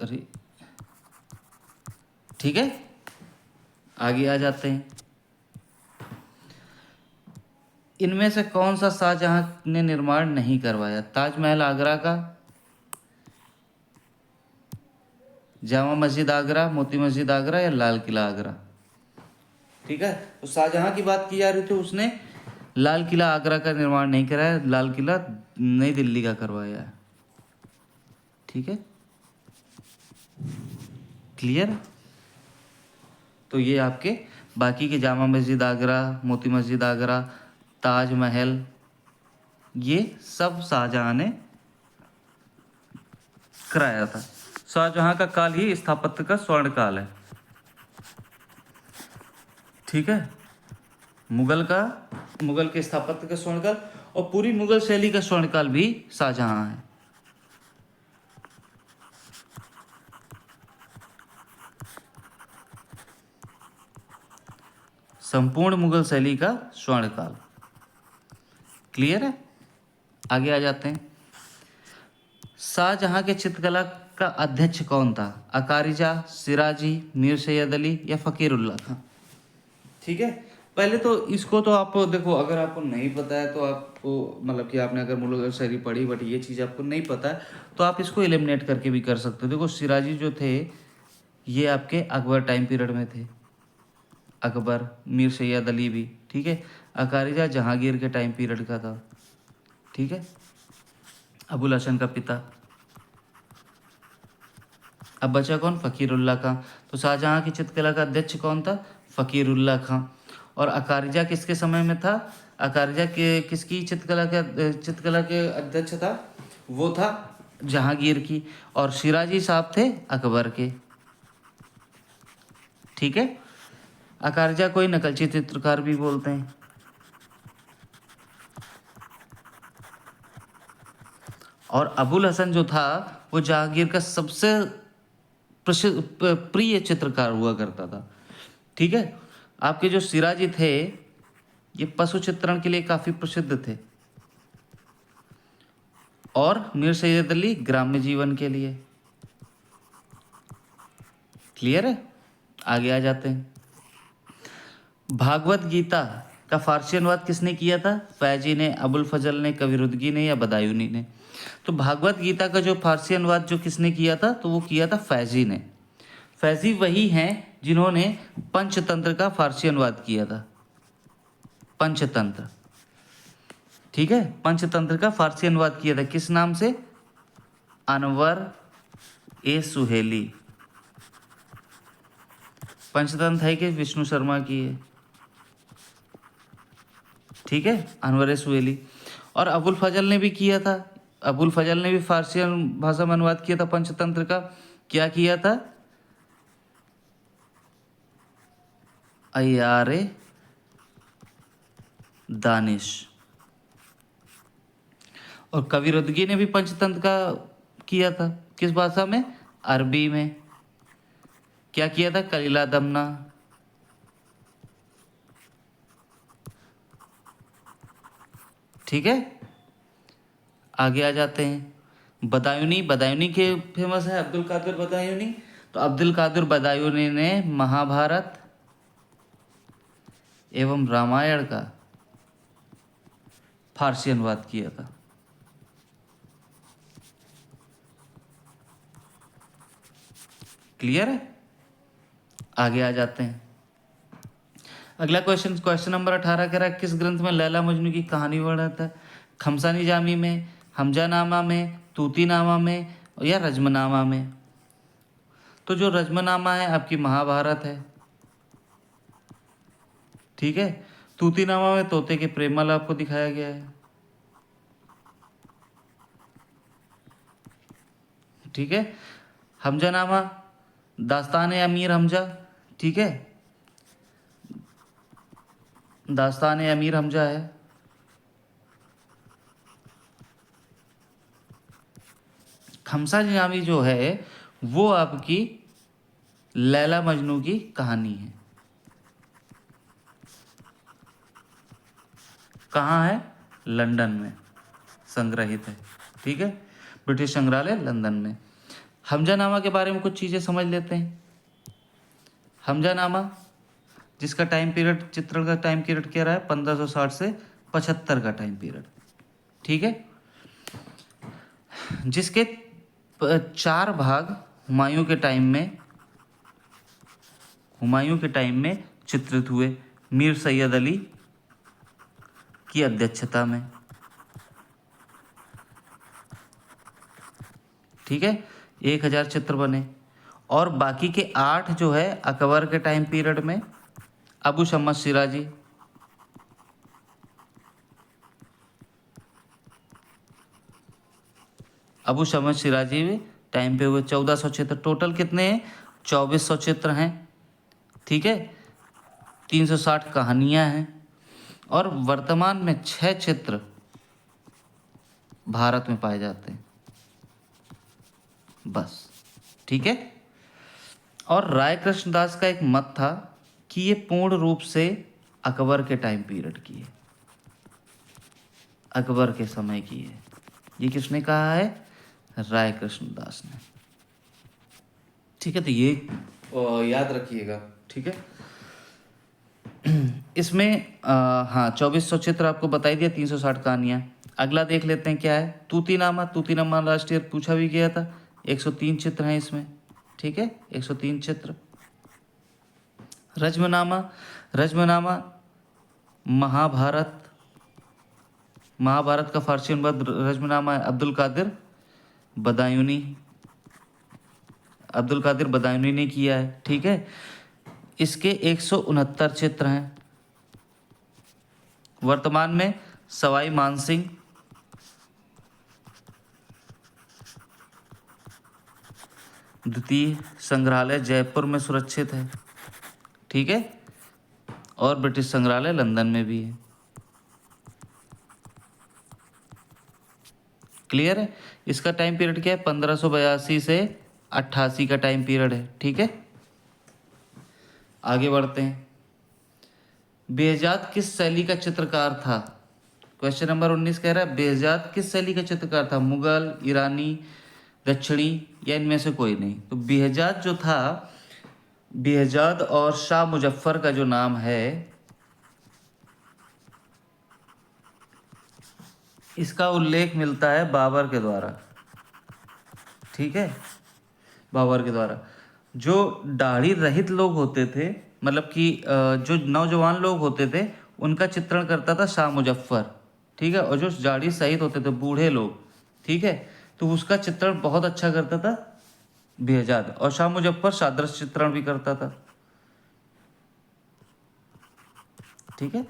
अरे ठीक है, आगे आ जाते हैं। इनमें से कौन सा शाहजहां ने निर्माण नहीं करवाया? ताजमहल आगरा का, जामा मस्जिद आगरा, मोती मस्जिद आगरा या लाल किला आगरा? ठीक है, तो शाहजहां की बात की जा रही थी, उसने लाल किला आगरा का निर्माण नहीं कराया, लाल किला नई दिल्ली का करवाया है। ठीक है, क्लियर। तो ये आपके बाकी के जामा मस्जिद आगरा, मोती मस्जिद आगरा, ताजमहल, ये सब शाहजहां ने कराया था। शाहजहां का काल ही स्थापत्य का स्वर्ण काल है। ठीक है, मुगल के स्थापत्य का स्वर्ण काल और पूरी मुगल शैली का स्वर्ण काल भी शाहजहां है। संपूर्ण मुगल शैली का स्वर्ण काल। क्लियर है, आगे आ जाते हैं। शाहजहां के चित्रकला का अध्यक्ष कौन था? अकारिजा, सिराजी, मीर सैयद अली या फकीरुल्लाह खां? ठीक है, पहले तो इसको तो आप देखो, अगर आपको नहीं पता है तो आपको मतलब कि आपने अगर मुगल शैली पढ़ी बट ये चीज़ आपको नहीं पता है तो आप इसको एलिमिनेट करके भी कर सकते हो। देखो सिराजी जो थे ये आपके अकबर टाइम पीरियड में थे, अकबर, मीर सैयद अली भी। ठीक है, अकारिजा जहांगीर के टाइम पीरियड का था। ठीक है, अबुल हसन का पिता। अब बचा कौन? फ़कीरुल्लाह खां। तो शाहजहां की चित्रकला का अध्यक्ष कौन था? फ़कीरुल्लाह खां। और अकारिजा किसके समय में था? अकारिजा के किसकी चित्रकला के अध्यक्ष था? वो था जहांगीर की। और सिराजी साहब थे अकबर के। ठीक है, अकारिजा कोई नकलची चित्रकार भी बोलते हैं। और अबुल हसन जो था वो जहांगीर का सबसे प्रिय चित्रकार हुआ करता था। ठीक है, आपके जो सिराजी थे ये पशु चित्रण के लिए काफ़ी प्रसिद्ध थे और मीर सैयद अली ग्राम्य जीवन के लिए। क्लियर है, आगे आ जाते हैं। भागवत गीता का फारसी अनुवाद किसने किया था? फैजी ने, अबुल फजल ने, कविरुदगी ने या बदायूनी ने? तो भागवत गीता का जो फारसी अनुवाद जो किसने किया था? तो वो किया था फैजी ने। फैजी वही हैं जिन्होंने पंचतंत्र का फारसी अनुवाद किया था। पंचतंत्र, ठीक है, पंचतंत्र का फारसी अनुवाद किया था किस नाम से? अनवर ए सुहेली। पंचतंत्र है कि विष्णु शर्मा की है। ठीक है, अनवर ए सुहेली। और अबुल फजल ने भी किया था, अबुल फजल ने भी फारसी भाषा में अनुवाद किया था पंचतंत्र का। क्या किया था? अय्यारे दानिश। और कविरुदगी ने भी पंचतंत्र का किया था किस भाषा में? अरबी में। क्या किया था? कलीला दमना। ठीक है, आगे आ जाते हैं। बदायूनी, बदायूनी के फेमस है अब्दुल कादिर बदायूनी। तो अब्दुल कादिर बदायूनी ने महाभारत एवं रामायण का फारसी अनुवाद किया था। क्लियर है, आगे आ जाते हैं। अगला क्वेश्चन, क्वेश्चन नंबर 18 कह रहा है किस ग्रंथ में लैला मजनू की कहानी वर्णित है? खमसानी जामी में, हमजानामा में, तूतीनामा में या रजमनामा में? तो जो रजमनामा है आपकी महाभारत है। ठीक है, तूतीनामा में तोते के प्रेमल आपको दिखाया गया है। ठीक है, हमजानामा दास्तान अमीर हमजा। ठीक है, दास्तान अमीर हमजा है। खमसा जामी जो है वो आपकी लैला मजनू की कहानी है। कहाँ है? लंदन में संग्रहित है। ठीक है, ब्रिटिश संग्रहालय लंदन में। हमजानामा के बारे में कुछ चीज़ें समझ लेते हैं। हमजानामा जिसका टाइम पीरियड, चित्रण का टाइम पीरियड क्या रहा है? 1560 से 75 का टाइम पीरियड। ठीक है, जिसके 4 भाग हुमायूं के टाइम में चित्रित हुए। मीर सैयद अली, की अध्यक्षता में। ठीक है, 1000 चित्र बने। और बाकी के 8 जो है अकबर के टाइम पीरियड में अबू शम्स सिराजी, अबू शम्स सिराजी में टाइम पे हुए 1400 चित्र। टोटल कितने हैं? 2400 चित्र हैं। ठीक है, 360 कहानियां हैं। और वर्तमान में 6 चित्र भारत में पाए जाते हैं बस। ठीक है। और राय कृष्णदास का एक मत था कि ये पूर्ण रूप से अकबर के टाइम पीरियड की है, अकबर के समय की है। ये किसने कहा है? राय कृष्णदास ने। ठीक है, तो ये याद रखिएगा। ठीक है, इसमें हाँ 2400 चित्र आपको बताई दिया, 360 कहानियाँ। अगला देख लेते हैं क्या है। तूतीनामा, तूतीनामा लास्ट ईयर पूछा भी गया था। 103 चित्र हैं इसमें। ठीक है, 103 चित्र। रज्मनामा, रज्मनामा महाभारत, महाभारत का फारसी अनुवाद रज्मनामा है। अब्दुल कादिर बदायूनी, अब्दुल कादिर बदायूनी ने किया है। ठीक है, इसके 169 चित्र हैं। वर्तमान में सवाई मानसिंह, द्वितीय संग्रहालय जयपुर में सुरक्षित है। ठीक है, और ब्रिटिश संग्रहालय लंदन में भी है। क्लियर है। इसका टाइम पीरियड क्या है? 1582 से 88 का टाइम पीरियड है। ठीक है, आगे बढ़ते हैं। बेहजाद किस शैली का चित्रकार था? क्वेश्चन नंबर 19 कह रहा है बेहजाद किस शैली का चित्रकार था? मुगल, ईरानी, दक्षिणी या इनमें से कोई नहीं? तो बेहजाद जो था, बेहजाद और शाह मुजफ्फर का जो नाम है, इसका उल्लेख मिलता है बाबर के द्वारा। ठीक है, बाबर के द्वारा। जो दाढ़ी रहित लोग होते थे, मतलब कि जो नौजवान लोग होते थे, उनका चित्रण करता था शाह मुजफ्फर। ठीक है, और जो दाढ़ी सहित होते थे बूढ़े लोग, ठीक है, तो उसका चित्रण बहुत अच्छा करता था बेहजाद। और शाह मुजफ्फर सादृश्य चित्रण भी करता था। ठीक है,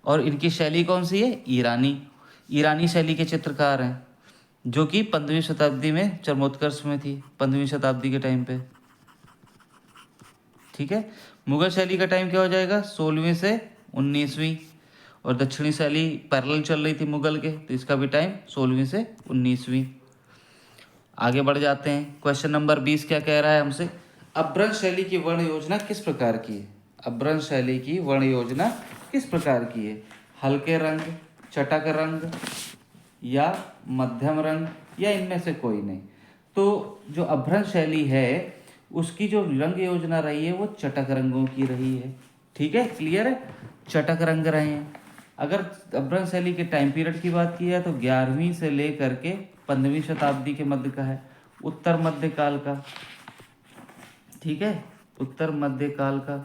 और इनकी शैली कौन सी है? ईरानी, ईरानी शैली के चित्रकार हैं, जो कि 15वीं शताब्दी में चरमोत्कर्ष में थी, 15वीं शताब्दी के टाइम पे। ठीक है, मुगल शैली का टाइम क्या हो जाएगा? 16वीं से 19वीं। और दक्षिणी शैली पैरेलल चल रही थी मुगल के, तो इसका भी टाइम 16वीं से 19वीं। आगे बढ़ जाते हैं। क्वेश्चन नंबर 20 क्या कह रहा है हमसे? अभ्रंश शैली की वर्ण योजना किस प्रकार की है? अभ्रंश शैली की वर्ण योजना किस प्रकार की है? हल्के रंग, चटक रंग या मध्यम रंग या इनमें से कोई नहीं? तो जो अभ्रंश शैली है उसकी जो रंग योजना रही है वो चटक रंगों की रही है। ठीक है, क्लियर है, चटक रंग रहे हैं। अगर अभ्रंश शैली के टाइम पीरियड की बात की है तो 11वीं से लेकर के 15वीं शताब्दी के मध्य का है, उत्तर मध्य काल का। ठीक है, उत्तर मध्य काल का।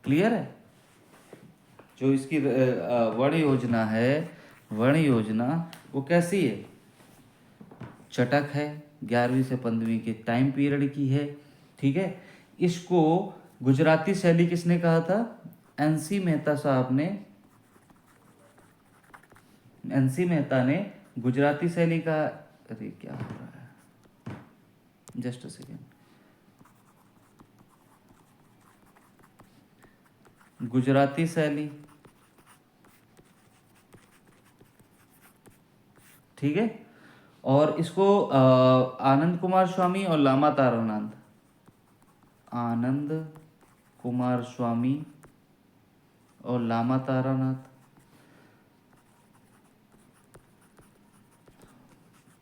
क्लियर है। जो इसकी वर्ण योजना है, वर्ण योजना वो कैसी है? चटक है, 11वीं से 15वीं के टाइम पीरियड की है। ठीक है, इसको गुजराती शैली किसने कहा था? एनसी मेहता साहब ने, एनसी मेहता ने गुजराती शैली का, अरे क्या हो रहा है, जस्ट अ सेकेंड, गुजराती शैली। ठीक है, और इसको आनंद कुमार स्वामी और लामा तारानाथ, आनंद कुमार स्वामी और लामा तारानाथ,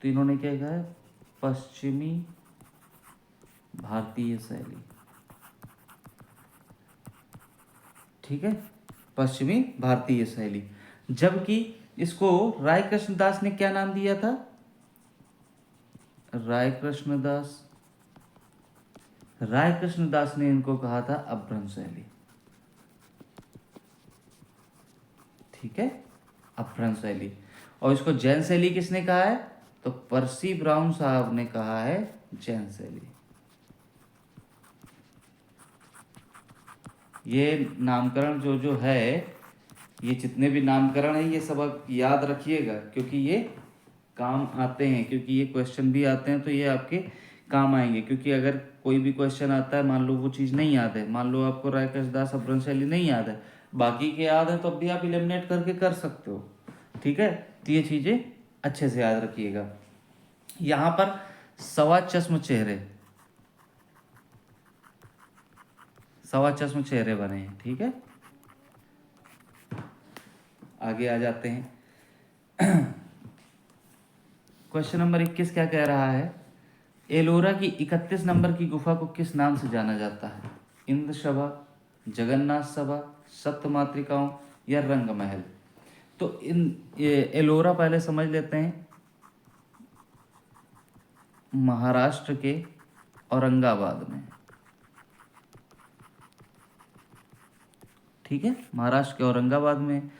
तीनों ने क्या कहा है? पश्चिमी भारतीय शैली। ठीक है, पश्चिमी भारतीय शैली। जबकि इसको राय कृष्णदास ने क्या नाम दिया था? राय कृष्णदास, राय कृष्णदास ने इनको कहा था अभ्रंश शैली। ठीक है, अपभ्रंश शैली। और इसको जैन शैली किसने कहा है? तो पर्सी ब्राउन साहब ने कहा है जैन शैली। ये नामकरण जो जो है, ये जितने भी नामकरण है ये सब आप याद रखिएगा, क्योंकि ये काम आते हैं, क्योंकि ये क्वेश्चन भी आते हैं तो ये आपके काम आएंगे। क्योंकि अगर कोई भी क्वेश्चन आता है, मान लो वो चीज़ नहीं याद है, मान लो आपको रायकस दास अपभ्रंश शैली नहीं याद है, बाकी के याद है, तो अब भी आप एलिमिनेट करके कर सकते हो। ठीक है, तो ये चीज़ें अच्छे से याद रखिएगा। यहाँ पर सवा चश्म चेहरे, सवा चश्म चेहरे बने हैं। ठीक है, आगे आ जाते हैं। क्वेश्चन नंबर 21 क्या कह रहा है? एलोरा की 31 नंबर की गुफा को किस नाम से जाना जाता है? इंद्र सभा, जगन्नाथ सभा, सप्त मातृकाओं या रंग महल? तो एलोरा पहले समझ लेते हैं, महाराष्ट्र के औरंगाबाद में। ठीक है, महाराष्ट्र के औरंगाबाद में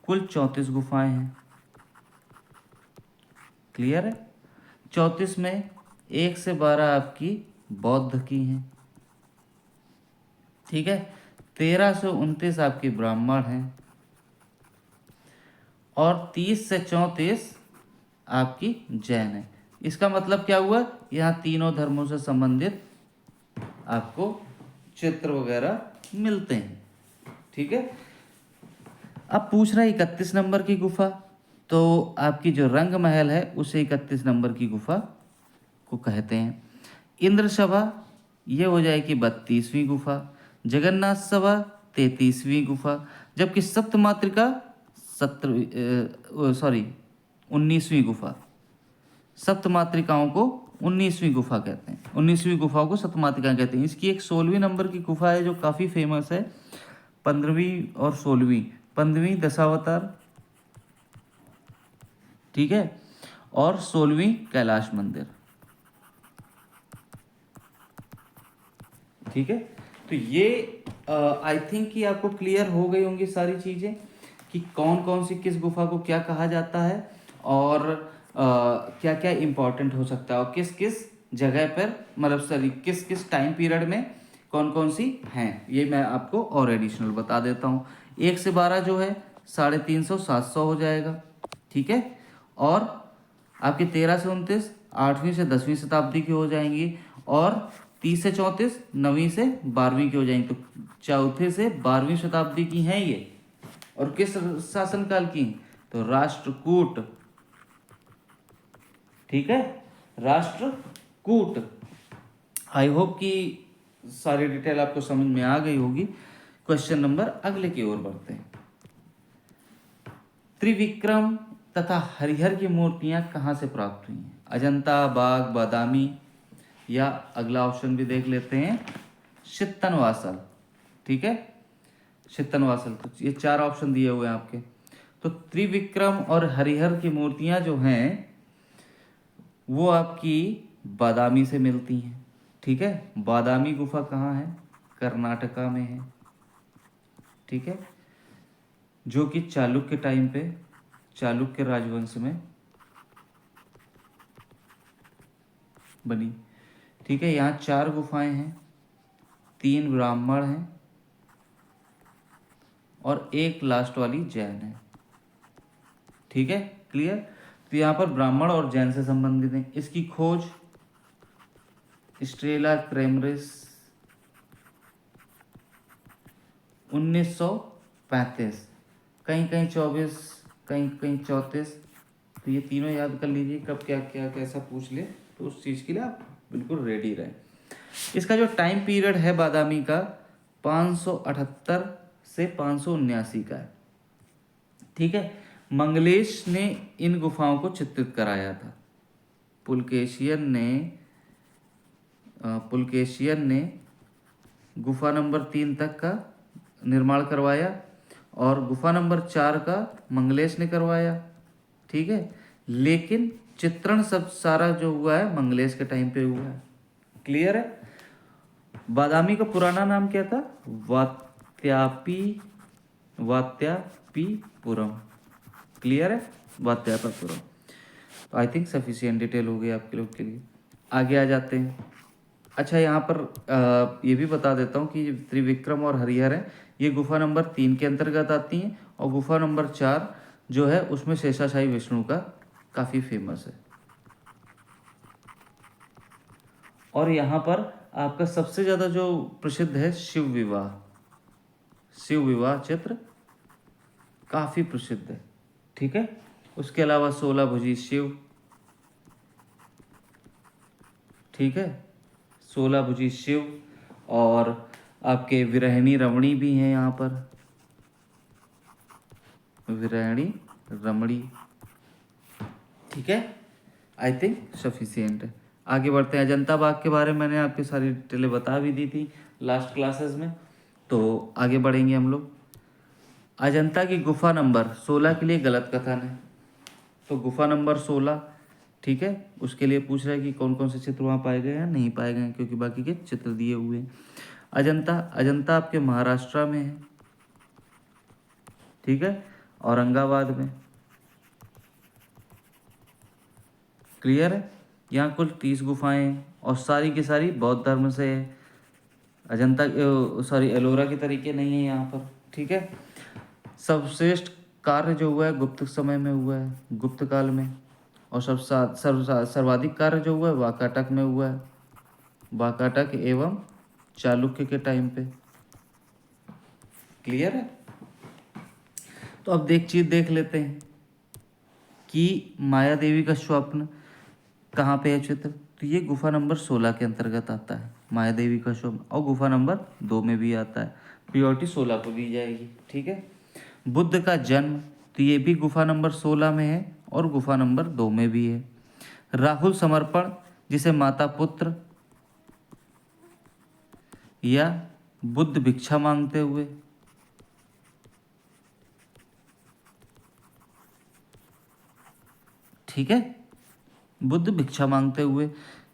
कुल 34 गुफाएं हैं। क्लियर है? 34 में 1 से 12 आपकी बौद्ध की हैं। ठीक है, 13 से 29 आपकी ब्राह्मण हैं और 30 से 34 आपकी जैन है। इसका मतलब क्या हुआ? यहाँ तीनों धर्मों से संबंधित आपको चित्र वगैरह मिलते हैं। ठीक है, अब पूछ रहा है 31 नंबर की गुफा, तो आपकी जो रंग महल है उसे 31 नंबर की गुफा को कहते हैं। इंद्र सभा ये हो जाएगी 32वीं गुफा, जगन्नाथ सभा 33वीं गुफा, जबकि सप्त मातृका 19वीं गुफा। सप्त मातृकाओं को 19वीं गुफा कहते हैं, 19वीं गुफा को सप्त मातृका कहते हैं। इसकी एक 16वीं नंबर की गुफा है जो काफ़ी फेमस है, 15वीं और 16वीं। 15वीं दशावतार, ठीक है, और 16वीं कैलाश मंदिर। ठीक है, तो ये आई थिंक कि आपको क्लियर हो गई होंगी सारी चीज़ें कि कौन कौन सी किस गुफा को क्या कहा जाता है और क्या क्या इम्पोर्टेंट हो सकता है और किस किस जगह पर, मतलब सॉरी किस किस टाइम पीरियड में कौन कौन सी हैं, ये मैं आपको और एडिशनल बता देता हूँ। 1 से 12 जो है 350 700 हो जाएगा। ठीक है, और आपकी 13 से 29 8वीं से 10वीं शताब्दी की हो जाएंगी और 30 से 34 9वीं से 12वीं की हो जाएंगी। तो चौथे से 12वीं शताब्दी की हैं ये। और किस शासनकाल की? तो राष्ट्रकूट। ठीक है, राष्ट्रकूट। आई होप कि सारी डिटेल आपको समझ में आ गई होगी। क्वेश्चन नंबर अगले की ओर बढ़ते हैं। त्रिविक्रम तथा हरिहर की मूर्तियां कहाँ से प्राप्त हुई हैं? अजंता, बाग, बादामी, या अगला ऑप्शन भी देख लेते हैं, चित्तनवासल। ठीक है, चित्तनवासल। तो ये 4 ऑप्शन दिए हुए हैं आपके। तो त्रिविक्रम और हरिहर की मूर्तियां जो हैं वो आपकी बादामी से मिलती हैं। ठीक है, बादामी गुफा कहाँ है? कर्नाटका में है। ठीक है, जो कि चालुक्य टाइम पे, चालुक्य राजवंश में बनी। ठीक है, यहाँ 4 गुफाएं हैं, 3 ब्राह्मण हैं और 1 लास्ट वाली जैन है। ठीक है, क्लियर? तो यहाँ पर ब्राह्मण और जैन से संबंधित है। इसकी खोज स्ट्रेला क्रेमरिस 1935, कहीं कहीं 24, कहीं कहीं 34। तो ये तीनों याद कर लीजिए, कब क्या क्या कैसा पूछ ले तो उस चीज़ के लिए आप बिल्कुल रेडी रहें। इसका जो टाइम पीरियड है बादामी का 578 से 579 का है। ठीक है, मंगलेश ने इन गुफाओं को चित्रित कराया था। पुलकेशियन ने गुफा नंबर 3 तक का निर्माण करवाया और गुफा नंबर 4 का मंगलेश ने करवाया। ठीक है, लेकिन चित्रण सब सारा जो हुआ है मंगलेश के टाइम पे हुआ है। क्लियर है? बादामी का पुराना नाम क्या था? वात्यापी क्लियर है, वात्यातापुरम। तो आई थिंक सफिशियंट डिटेल हो गई आपके लोग के लिए। आगे आ जाते हैं। अच्छा, यहाँ पर ये भी बता देता हूँ कि त्रिविक्रम और हरिहर है, ये गुफा नंबर 3 के अंतर्गत आती हैं, और गुफा नंबर 4 जो है उसमें शेषाशाही विष्णु का काफ़ी फेमस है। और यहाँ पर आपका सबसे ज़्यादा जो प्रसिद्ध है शिव विवाह, शिव विवाह चित्र काफ़ी प्रसिद्ध है। ठीक है, उसके अलावा 16 भुजी शिव, ठीक है, 16 भुजी शिव, और आपके विरहिणी रमणी भी हैं यहाँ पर, विरहिणी रमणी। ठीक है, आई थिंक सफिशियंट है। आगे बढ़ते हैं। अजंता बाग के बारे में मैंने आपकी सारी डिटेलें बता भी दी थी लास्ट क्लासेस में, तो आगे बढ़ेंगे हम लोग। अजंता की गुफा नंबर 16 के लिए गलत कथन है, तो गुफा नंबर 16, ठीक है, उसके लिए पूछ रहा है कि कौन कौन से चित्र वहाँ पाए गए हैं, नहीं पाए गए हैं, क्योंकि बाकी के चित्र दिए हुए हैं। अजंता आपके महाराष्ट्र में है, ठीक है, औरंगाबाद में। क्लियर है। यहाँ कुल 30 गुफाएं हैं और सारी की सारी बौद्ध धर्म से है। अजंता सॉरी एलोरा के तरीके नहीं है यहाँ पर। ठीक है, सर्वश्रेष्ठ कार्य जो हुआ है गुप्त समय में हुआ है, गुप्त काल में, और सर्वाधिक कार्य जो हुआ है वाकाटक में हुआ है, वाकाटक एवं चालुक्य के टाइम पे। क्लियर है। तो अब देख लेते हैं कि माया देवी का स्वप्न कहाँ पे है चित्र। तो ये गुफा नंबर 16 के अंतर्गत आता है माया देवी का स्वप्न, और गुफा नंबर 2 में भी आता है। प्रियोरिटी 16 को दी जाएगी। ठीक है। बुद्ध का जन्म, तो ये भी गुफा नंबर 16 में है और गुफा नंबर 2 में भी है। राहुल समर्पण, जिसे माता पुत्र या बुद्ध भिक्षा मांगते हुए, ठीक है, बुद्ध भिक्षा मांगते हुए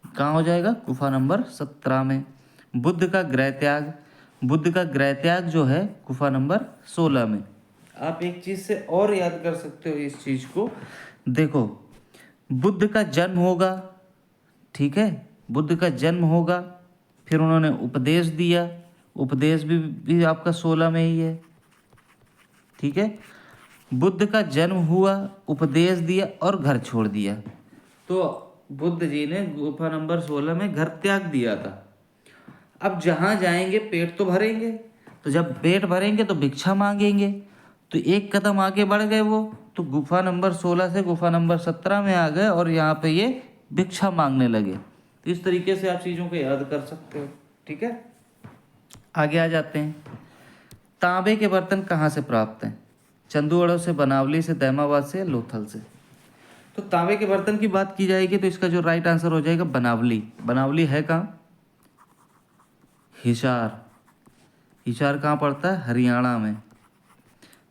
कहाँ हो जाएगा, गुफा नंबर 17 में। बुद्ध का गृह त्याग, बुद्ध का गृह त्याग जो है गुफा नंबर 16 में। आप एक चीज से और याद कर सकते हो इस चीज को, देखो, बुद्ध का जन्म होगा, ठीक है, बुद्ध का जन्म होगा, फिर उन्होंने उपदेश दिया, उपदेश भी आपका 16 में ही है। ठीक है, बुद्ध का जन्म हुआ, उपदेश दिया और घर छोड़ दिया। तो बुद्ध जी ने गुफा नंबर 16 में घर त्याग दिया था। अब जहाँ जाएंगे पेट तो भरेंगे, तो जब पेट भरेंगे तो भिक्षा मांगेंगे, तो एक कदम आगे बढ़ गए वो, तो गुफा नंबर 16 से गुफा नंबर 17 में आ गए और यहाँ पे ये भिक्षा मांगने लगे। तो इस तरीके से आप चीज़ों को याद कर सकते हो। ठीक है, आगे आ जाते हैं। तांबे के बर्तन कहाँ से प्राप्त हैं? चंदूगढ़ से, बनावली से, दैमाबाद से, लोथल से। तो तांबे के बर्तन की बात की जाएगी तो इसका जो राइट आंसर हो जाएगा बनावली। बनावली है कहाँ? हिसार। हिसार कहाँ पड़ता है? हरियाणा में,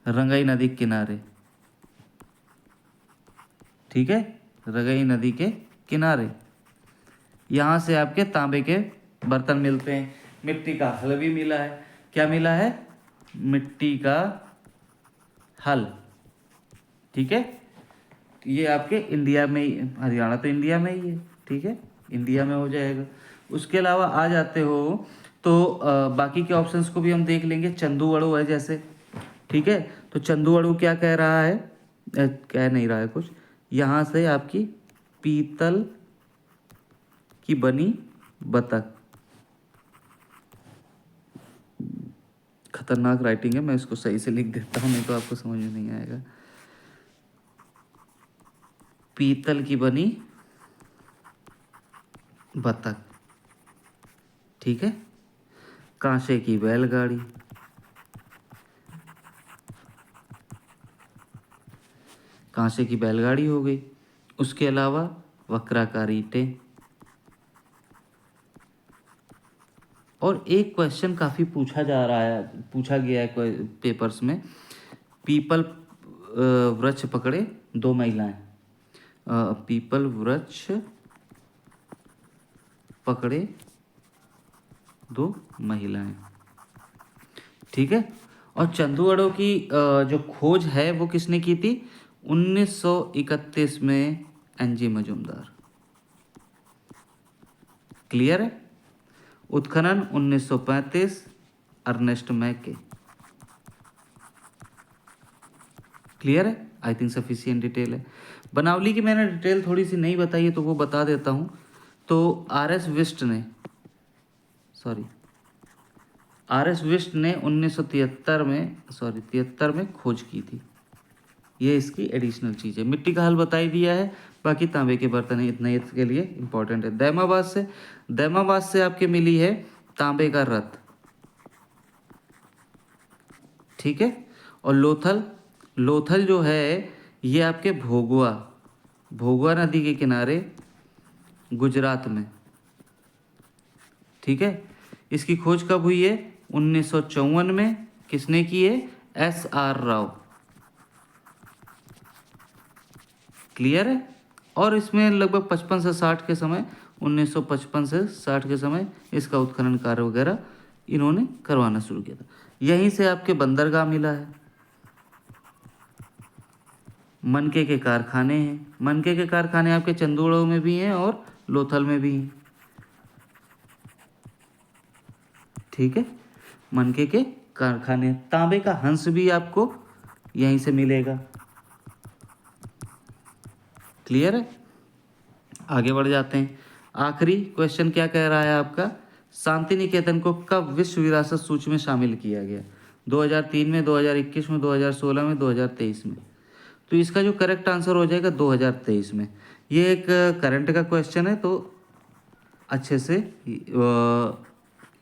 रंगई नदी के किनारे। ठीक है, रंगई नदी के किनारे यहाँ से आपके तांबे के बर्तन मिलते हैं। मिट्टी का हल भी मिला है। क्या मिला है? मिट्टी का हल। ठीक है, ये आपके इंडिया में ही, हरियाणा तो इंडिया में ही है। ठीक है, इंडिया में हो जाएगा। उसके अलावा आ जाते हो तो बाकी के ऑप्शंस को भी हम देख लेंगे। चंदूवड़ू है जैसे, ठीक है, तो चंदूवड़ू क्या कह रहा है, कह नहीं रहा है कुछ। यहाँ से आपकी पीतल की बनी बतख, खतरनाक राइटिंग है, मैं इसको सही से लिख देता हूँ नहीं तो आपको समझ में नहीं आएगा। पीतल की बनी बतख, ठीक है। कांसे की बैलगाड़ी, कांसे की बैलगाड़ी हो गई। उसके अलावा वक्राकार ईंटें। और एक क्वेश्चन काफ़ी पूछा जा रहा है, पूछा गया है पेपर्स में, पीपल वृक्ष पकड़े 2 महिलाएं। पीपल वृक्ष पकड़े 2 महिलाएं, ठीक है। और चंदूगढ़ों की जो खोज है वो किसने की थी? 1931 में एनजी मजूमदार। क्लियर है? उत्खनन 1935 अर्नेस्ट मैके। क्लियर है? आई थिंक सफिशियंट डिटेल है। बनावली की मैंने डिटेल थोड़ी सी नहीं बताई है तो वो बता देता हूँ। तो आर.एस. विस्ट ने 1973 में खोज की थी। ये इसकी एडिशनल चीज़ है। मिट्टी का हल बता ही दिया है, बाकी तांबे के बर्तन है, इतना इसके लिए इंपॉर्टेंट है। दैमाबाद से आपके मिली है तांबे का रथ, ठीक है। और लोथल जो है ये आपके भोगवा नदी के किनारे गुजरात में, ठीक है। इसकी खोज कब हुई है? 1954 में। किसने की है? S.R. राव। क्लियर है? और इसमें लगभग 55 से 60 के समय, 1955 से 60 के समय इसका उत्खनन कार्य वगैरह इन्होंने करवाना शुरू किया था। यहीं से आपके बंदरगाह मिला है। मनके के कारखाने हैं। मनके के कारखाने आपके चंदोड़ों में भी हैं और लोथल में भी हैं, ठीक है। मनके के कारखाने। तांबे का हंस भी आपको यहीं से मिलेगा। क्लियर है? आगे बढ़ जाते हैं। आखिरी क्वेश्चन क्या कह रहा है आपका? शांति निकेतन को कब विश्व विरासत सूची में शामिल किया गया? 2003 में, 2021 में, 2016 में, 2023 में। तो इसका जो करेक्ट आंसर हो जाएगा 2023 में। ये एक करंट का क्वेश्चन है तो अच्छे से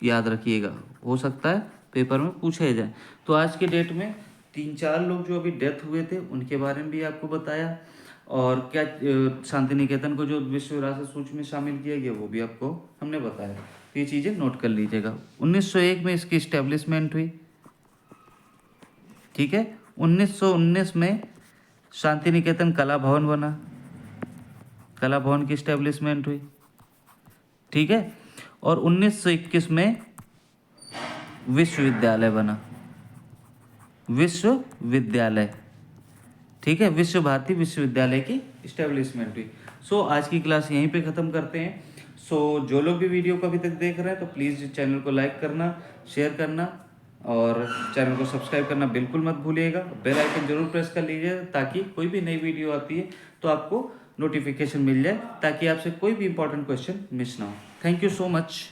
याद रखिएगा, हो सकता है पेपर में पूछे जाए। तो आज के डेट में 3-4 लोग जो अभी डेथ हुए थे उनके बारे में भी आपको बताया, और क्या शांति निकेतन को जो विश्व विरासत सूची में शामिल किया गया वो भी आपको हमने बताया। तो ये चीज़ें नोट कर लीजिएगा। 1901 में इसकी इस्टेब्लिशमेंट हुई, ठीक है। 1919 में शांति निकेतन कला भवन बना, कला भवन की इस्टेब्लिशमेंट हुई, ठीक है। और 1921 में विश्वविद्यालय बना, विश्वविद्यालय, ठीक है। विश्व भारती विश्वविद्यालय की इस्टेब्लिशमेंट हुई। सो आज की क्लास यहीं पे ख़त्म करते हैं। सो जो लोग भी वीडियो को अभी तक देख रहे हैं तो प्लीज़ चैनल को लाइक करना, शेयर करना और चैनल को सब्सक्राइब करना बिल्कुल मत भूलिएगा। बेल आइकन जरूर प्रेस कर लीजिए ताकि कोई भी नई वीडियो आती है तो आपको नोटिफिकेशन मिल जाए, ताकि आपसे कोई भी इंपॉर्टेंट क्वेश्चन मिस ना हो। Thank you so much.